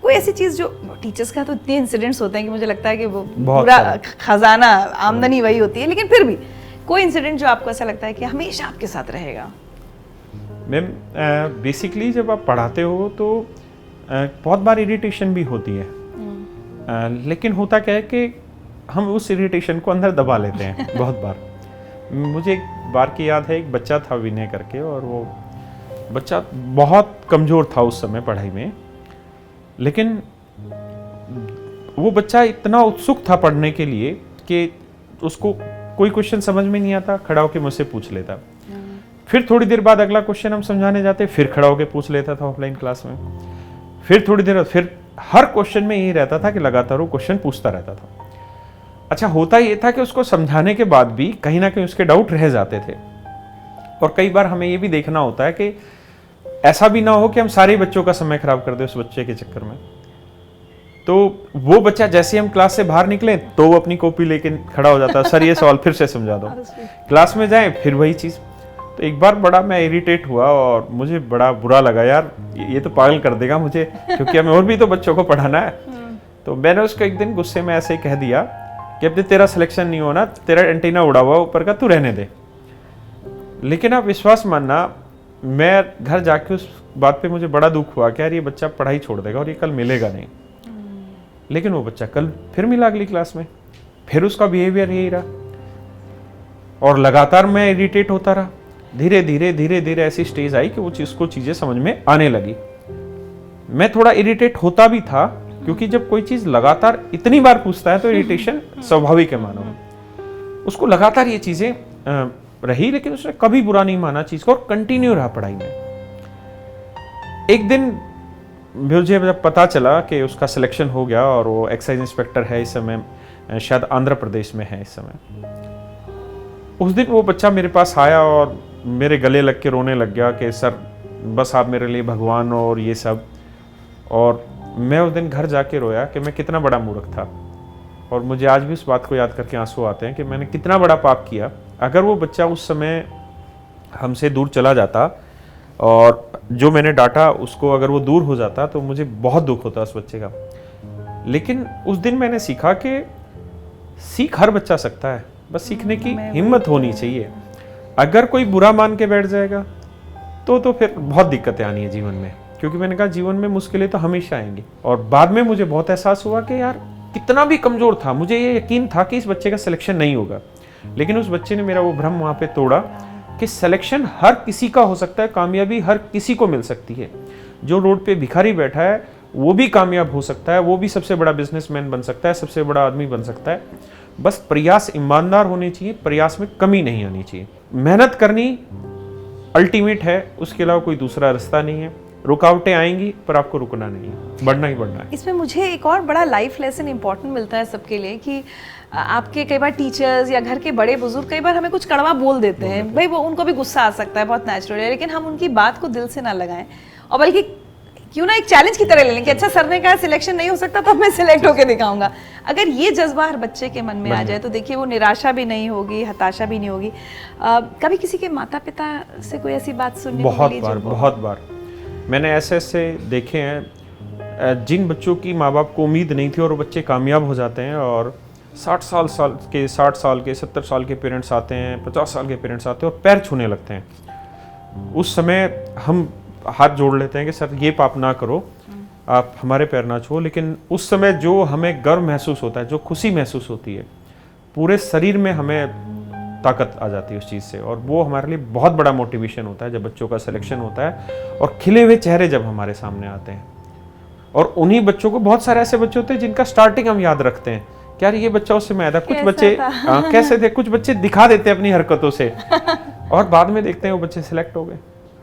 कोई ऐसी चीज़ जो टीचर्स का तो इतने इंसिडेंट्स होते हैं कि मुझे लगता है कि वो पूरा खजाना आमदनी वही होती है, लेकिन फिर भी कोई इंसिडेंट जो आपको ऐसा लगता है कि हमेशा आपके साथ रहेगा? मैम बेसिकली जब आप पढ़ाते हो तो बहुत बार इरिटेशन भी होती है, लेकिन होता क्या है कि हम उस इरिटेशन को अंदर दबा लेते हैं बहुत बार। मुझे एक बार की याद है, एक बच्चा था विनय करके, और वो बच्चा बहुत कमज़ोर था उस समय पढ़ाई में, लेकिन वो बच्चा इतना उत्सुक था पढ़ने के लिए कि उसको कोई क्वेश्चन समझ में नहीं आता, खड़ा होकर मुझसे पूछ लेता। फिर थोड़ी देर बाद अगला क्वेश्चन हम समझाने जाते, फिर खड़ा होकर पूछ लेता था ऑफलाइन क्लास में। फिर थोड़ी देर, फिर हर क्वेश्चन में यही रहता था कि लगातार वो क्वेश्चन पूछता रहता था। अच्छा, होता ये था कि उसको समझाने के बाद भी कहीं ना कहीं उसके डाउट रह जाते थे, और कई बार हमें ये भी देखना होता है कि ऐसा भी ना हो कि हम सारे बच्चों का समय खराब कर दें उस बच्चे के चक्कर में। तो वो बच्चा जैसे हम क्लास से बाहर निकले तो वो अपनी कॉपी लेके खड़ा हो जाता, सर ये सवाल फिर से समझा दो। क्लास में जाए फिर वही चीज़। तो एक बार बड़ा मैं इरिटेट हुआ और मुझे बड़ा बुरा लगा, यार ये तो पागल कर देगा मुझे, क्योंकि हमें और भी तो बच्चों को पढ़ाना है। तो मैंने उसको एक दिन गुस्से में ऐसे ही कह दिया कि अब तेरा सिलेक्शन नहीं होना, तेरा एंटीना उड़ा हुआ ऊपर का, तू रहने दे। लेकिन आप विश्वास मानना, मैं घर जाके उस बात पे मुझे बड़ा दुख हुआ कि यार ये बच्चा पढ़ाई छोड़ देगा और ये कल मिलेगा नहीं। लेकिन वो बच्चा कल फिर मिला अगली क्लास में, फिर उसका बिहेवियर यही रहा, और लगातार मैं इरिटेट होता रहा। धीरे धीरे ऐसी स्टेज आई कि वो चीज़ें समझ में आने लगी। मैं थोड़ा इरिटेट होता भी था, क्योंकि जब कोई चीज़ लगातार इतनी बार पूछता है तो इरिटेशन स्वाभाविक है मानो। उसको लगातार ये चीज़ें रही, लेकिन उसने कभी बुरा नहीं माना चीज़ को और कंटिन्यू रहा पढ़ाई में। एक दिन मुझे जब पता चला कि उसका सिलेक्शन हो गया और वो एक्साइज इंस्पेक्टर है इस समय, शायद आंध्र प्रदेश में है इस समय, उस दिन वो बच्चा मेरे पास आया और मेरे गले लग के रोने लग गया कि सर बस आप मेरे लिए भगवान हो और ये सब। और मैं उस दिन घर जाके रोया कि मैं कितना बड़ा मूर्ख था, और मुझे आज भी उस बात को याद करके आंसू आते हैं कि मैंने कितना बड़ा पाप किया। अगर वो बच्चा उस समय हमसे दूर चला जाता और जो मैंने डांटा उसको अगर वो दूर हो जाता तो मुझे बहुत दुख होता उस बच्चे का। लेकिन उस दिन मैंने सीखा कि सीख हर बच्चा सकता है, बस सीखने की हिम्मत होनी चाहिए। अगर कोई बुरा मान के बैठ जाएगा तो फिर बहुत दिक्कतें आनी है जीवन में, क्योंकि मैंने कहा जीवन में मुश्किलें तो हमेशा आएंगी। और बाद में मुझे बहुत एहसास हुआ कि यार कितना भी कमज़ोर था, मुझे ये यकीन था कि इस बच्चे का सिलेक्शन नहीं होगा, लेकिन उस बच्चे ने मेरा वो भ्रम वहाँ पे तोड़ा कि सिलेक्शन हर किसी का हो सकता है, कामयाबी हर किसी को मिल सकती है। जो रोड पे भिखारी बैठा है वो भी कामयाब हो सकता है, वो भी सबसे बड़ा बिजनेसमैन बन सकता है, सबसे बड़ा आदमी बन सकता है। बस प्रयास ईमानदार होने चाहिए, प्रयास में कमी नहीं आनी चाहिए, मेहनत करनी अल्टीमेट है, उसके अलावा कोई दूसरा रास्ता नहीं है। रुकावटें आएंगी पर आपको रुकना नहीं है, बढ़ना ही बढ़ना है। इसमें मुझे एक और बड़ा लाइफ लेसन इंपॉर्टेंट मिलता है सबके लिए कि आपके कई बार टीचर्स या घर के बड़े बुजुर्ग कई बार हमें कुछ कड़वा बोल देते हैं, भाई वो उनको भी गुस्सा आ सकता है, बहुत नेचुरल है, लेकिन हम उनकी बात को दिल से ना लगाएं, और बल्कि क्यों ना एक चैलेंज की तरह ले लें कि अच्छा सर ने कहा सिलेक्शन नहीं हो सकता तो मैं सिलेक्ट होकर दिखाऊंगा। अगर ये जज्बा हर बच्चे के मन में आ जाए तो देखिए वो निराशा भी नहीं होगी, हताशा भी नहीं होगी। कभी किसी के माता पिता से कोई ऐसी बात सुनने को मिली? बहुत बार मैंने ऐसे देखे हैं जिन बच्चों की माँ बाप को उम्मीद नहीं थी और वो बच्चे कामयाब हो जाते हैं, और 60 साल के 70 साल के पेरेंट्स आते हैं, 50 साल के पेरेंट्स आते हैं और पैर छूने लगते हैं उस समय हम हाथ जोड़ लेते हैं कि सर ये पाप ना करो, आप हमारे पैर ना छुओ, लेकिन उस समय जो हमें गर्व महसूस होता है, जो खुशी महसूस होती है, पूरे शरीर में हमें ताकत आ जाती है उस चीज़ से, और वो हमारे लिए बहुत बड़ा मोटिवेशन होता है जब बच्चों का सिलेक्शन होता है और खिले हुए चेहरे जब हमारे सामने आते हैं। और उन्हीं बच्चों को, बहुत सारे ऐसे बच्चे होते हैं जिनका स्टार्टिंग हम याद रखते हैं, क्या ये बच्चा उससे मैं था, कुछ बच्चे कैसे थे, कुछ बच्चे दिखा देते हैं अपनी हरकतों से और बाद में देखते हैं वो बच्चे सिलेक्ट हो गए।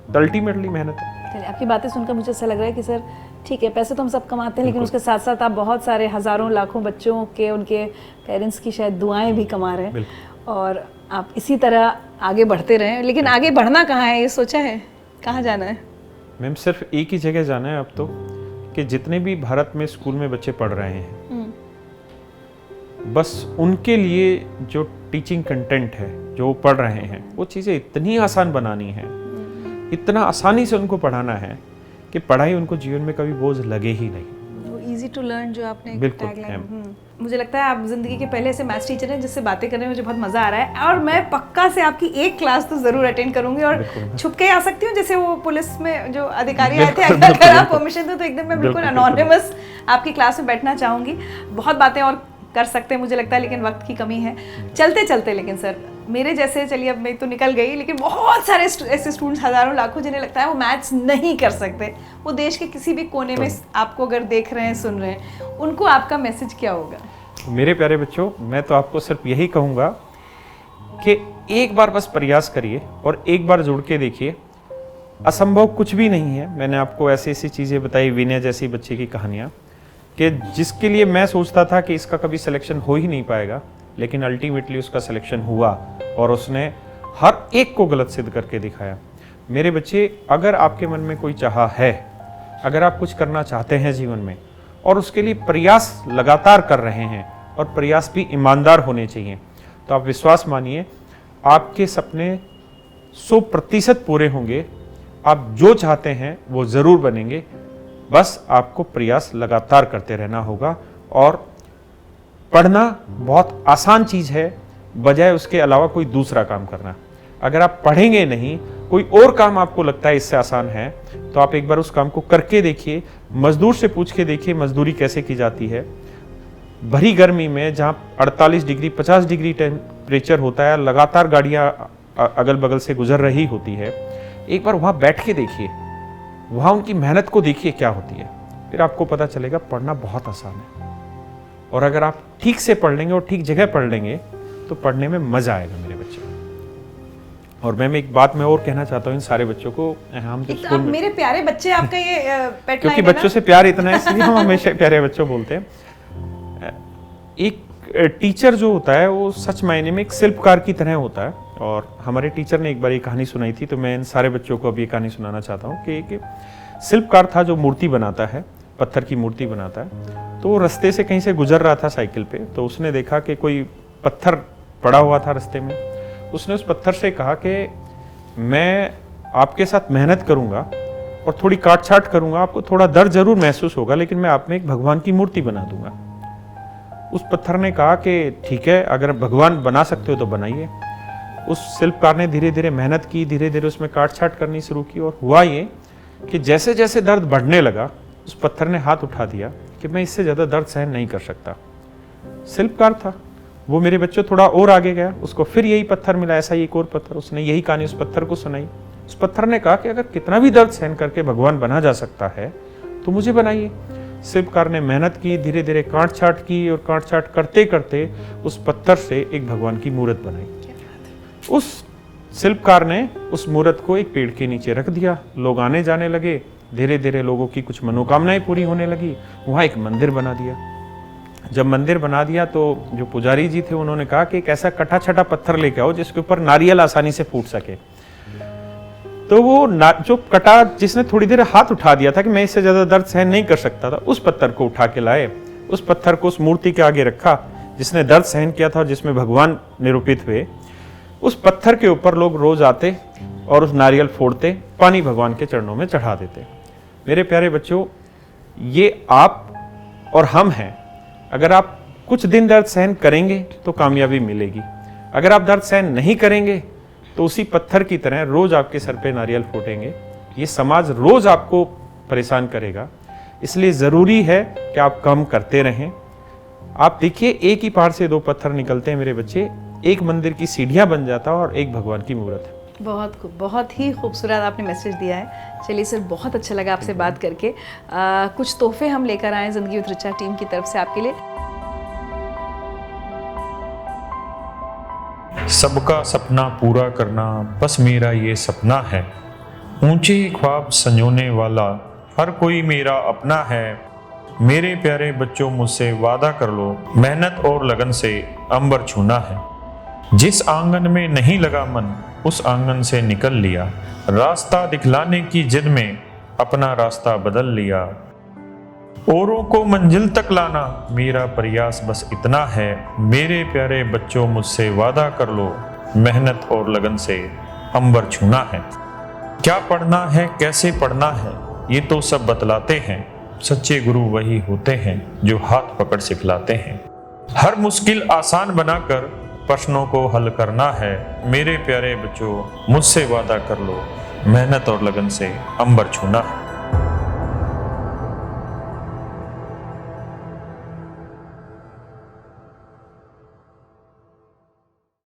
तो अल्टीमेटली मेहनत है। चलिए, आपकी बातें सुनकर मुझे ऐसा लग रहा है कि सर ठीक है, पैसे तो हम सब कमाते हैं, लेकिन उसके साथ साथ आप बहुत सारे हज़ारों लाखों बच्चों के, उनके पेरेंट्स की शायद दुआएं भी कमा रहे हैं, और आप इसी तरह आगे बढ़ते रहें। लेकिन आगे बढ़ना कहाँ है, ये सोचा है कहाँ जाना है? मैम सिर्फ एक ही जगह जाना है अब तो, कि जितने भी भारत में स्कूल में बच्चे पढ़ रहे हैं, बस उनके लिए जो टीचिंग कंटेंट है जो वो पढ़ रहे हैं, वो चीज़ें इतनी आसान बनानी है, इतना आसानी से उनको पढ़ाना है कि पढ़ाई उनको जीवन में कभी बोझ लगे ही नहीं। वो इजी टू लर्न जो आपने बिल्कुल, टैगलाइन। मुझे लगता है आप जिंदगी के पहले ऐसे मैथ्स टीचर हैं जिससे बातें करने में मुझे बहुत मजा आ रहा है, और मैं पक्का से आपकी एक क्लास तो जरूर अटेंड करूंगी, और छुप के आ सकती हूँ, जैसे वो पुलिस में जो अधिकारी आए थे, अगर आप परमिशन दो तो एकदम मैं बिल्कुल अनोनिमस आपकी क्लास में बैठना चाहूंगी। बहुत बातें और कर सकते हैं मुझे लगता है, लेकिन वक्त की कमी है। चलते चलते लेकिन सर, मेरे जैसे, चलिए अब मैं तो निकल गई, लेकिन बहुत सारे ऐसे स्टूडेंट्स, हजारों लाखों, जिन्हें लगता है वो मैथ्स नहीं कर सकते, वो देश के किसी भी कोने में आपको अगर देख रहे हैं, सुन रहे हैं, उनको आपका मैसेज क्या होगा? मेरे प्यारे बच्चों, मैं तो आपको सिर्फ यही कहूँगा कि एक बार बस प्रयास करिए और एक बार जुड़ के देखिए, असंभव कुछ भी नहीं है। मैंने आपको ऐसी ऐसी चीज़ें बताई, विनय जैसी बच्चे की कहानियाँ, कि जिसके लिए मैं सोचता था कि इसका कभी सिलेक्शन हो ही नहीं पाएगा, लेकिन अल्टीमेटली उसका सिलेक्शन हुआ और उसने हर एक को गलत सिद्ध करके दिखाया। मेरे बच्चे, अगर आपके मन में कोई चाह है, अगर आप कुछ करना चाहते हैं जीवन में और उसके लिए प्रयास लगातार कर रहे हैं, और प्रयास भी ईमानदार होने चाहिए, तो आप विश्वास मानिए आपके सपने 100% पूरे होंगे। आप जो चाहते हैं वो ज़रूर बनेंगे, बस आपको प्रयास लगातार करते रहना होगा। और पढ़ना बहुत आसान चीज़ है, बजाय उसके अलावा कोई दूसरा काम करना। अगर आप पढ़ेंगे नहीं, कोई और काम आपको लगता है इससे आसान है, तो आप एक बार उस काम को करके देखिए। मजदूर से पूछ के देखिए मजदूरी कैसे की जाती है। भरी गर्मी में जहाँ 48 डिग्री 50 डिग्री टेम्परेचर होता है, लगातार गाड़ियाँ अगल बगल से गुजर रही होती है, एक बार वहाँ बैठ के देखिए, वहाँ उनकी मेहनत को देखिए क्या होती है, फिर आपको पता चलेगा पढ़ना बहुत आसान है। और अगर आप ठीक से पढ़ लेंगे और ठीक जगह पढ़ लेंगे तो पढ़ने में मजा आएगा मेरे बच्चे। और मैं एक बात मैं और कहना चाहता हूँ इन सारे बच्चों को, हम तो स्कूल में, मेरे प्यारे बच्चे, आपका ये पेट क्योंकि बच्चों से प्यार इतना है इसलिए हम हमेशा प्यारे बच्चों बोलते हैं। एक टीचर जो होता है वो सच मायने में एक शिल्पकार की तरह होता है। और हमारे टीचर ने एक बार ये कहानी सुनाई थी, तो मैं इन सारे बच्चों को अब ये कहानी सुनाना चाहता हूँ कि एक शिल्पकार था जो मूर्ति बनाता है, पत्थर की मूर्ति बनाता है। तो वो रास्ते से कहीं से गुजर रहा था साइकिल पे, तो उसने देखा कि कोई पत्थर पड़ा हुआ था रास्ते में। उसने उस पत्थर से कहा कि मैं आपके साथ मेहनत करूँगा और थोड़ी काट छाट करूँगा, आपको थोड़ा दर्द जरूर महसूस होगा, लेकिन मैं आप में एक भगवान की मूर्ति बना दूंगा। उस पत्थर ने कहा कि ठीक है, अगर भगवान बना सकते हो तो बनाइए। उस शिल्पकार ने धीरे धीरे मेहनत की, धीरे धीरे उसमें काट छाट करनी शुरू की, और हुआ ये कि जैसे जैसे दर्द बढ़ने लगा, उस पत्थर ने हाथ उठा दिया कि मैं इससे ज़्यादा दर्द सहन नहीं कर सकता। शिल्पकार था वो, मेरे बच्चों थोड़ा और आगे गया, उसको फिर यही पत्थर मिला, ऐसा ही एक और पत्थर, उसने यही कहानी उस पत्थर को सुनाई। उस पत्थर ने कहा कि अगर कितना भी दर्द सहन करके भगवान बना जा सकता है तो मुझे बनाइए। शिल्पकार ने मेहनत की, धीरे धीरे काट छाट की, और काट छाट करते करते उस पत्थर से एक भगवान की मूर्त बनाई। उस शिल्पकार ने उस मूर्त को एक पेड़ के नीचे रख दिया, लोग आने जाने लगे, धीरे धीरे लोगों की कुछ मनोकामनाएं पूरी होने लगी। वहाँ एक मंदिर बना दिया। जब मंदिर बना दिया तो जो पुजारी जी थे उन्होंने कहा कि एक ऐसा कटा छटा पत्थर लेके आओ जिसके ऊपर नारियल आसानी से फूट सके। तो वो जो कटा, जिसने थोड़ी देर हाथ उठा दिया था कि मैं इससे ज्यादा दर्द सहन नहीं कर सकता था, उस पत्थर को उठा के लाए, उस पत्थर को उस मूर्ति के आगे रखा जिसने दर्द सहन किया था और जिसमें भगवान निरूपित हुए। उस पत्थर के ऊपर लोग रोज आते और उस नारियल फोड़ते, पानी भगवान के चरणों में चढ़ा देते। मेरे प्यारे बच्चों, ये आप और हम हैं। अगर आप कुछ दिन दर्द सहन करेंगे तो कामयाबी मिलेगी। अगर आप दर्द सहन नहीं करेंगे तो उसी पत्थर की तरह रोज आपके सर पे नारियल फूटेंगे। ये समाज रोज आपको परेशान करेगा, इसलिए ज़रूरी है कि आप काम करते रहें। आप देखिए, एक ही पहाड़ से 2 पत्थर निकलते हैं मेरे बच्चे, एक मंदिर की सीढ़ियाँ बन जाता है और एक भगवान की मूर्त है। बहुत ही खूबसूरत आपने मैसेज दिया है। चलिए सर, बहुत अच्छा लगा आपसे बात करके। कुछ तोहफे हम लेकर आए जिंदगी विद ऋचा टीम की तरफ से आपके लिए। सबका सपना पूरा करना बस मेरा ये सपना है, ऊंचे ख्वाब संजोने वाला हर कोई मेरा अपना है। मेरे प्यारे बच्चों मुझसे वादा कर लो, मेहनत और लगन से अंबर छूना है। जिस आंगन में नहीं लगा मन उस आंगन से निकल लिया, रास्ता दिखलाने की जिद में अपना रास्ता बदल लिया। औरों को मंजिल तक लाना मेरा प्रयास बस इतना है। मेरे प्यारे बच्चों मुझसे वादा कर लो, मेहनत और लगन से अंबर छूना है। क्या पढ़ना है कैसे पढ़ना है ये तो सब बतलाते हैं, सच्चे गुरु वही होते हैं जो हाथ पकड़ सिखलाते हैं। हर मुश्किल आसान बनाकर प्रश्नों को हल करना है। मेरे प्यारे बच्चों मुझसे वादा कर लो, मेहनत और लगन से अंबर छूना है।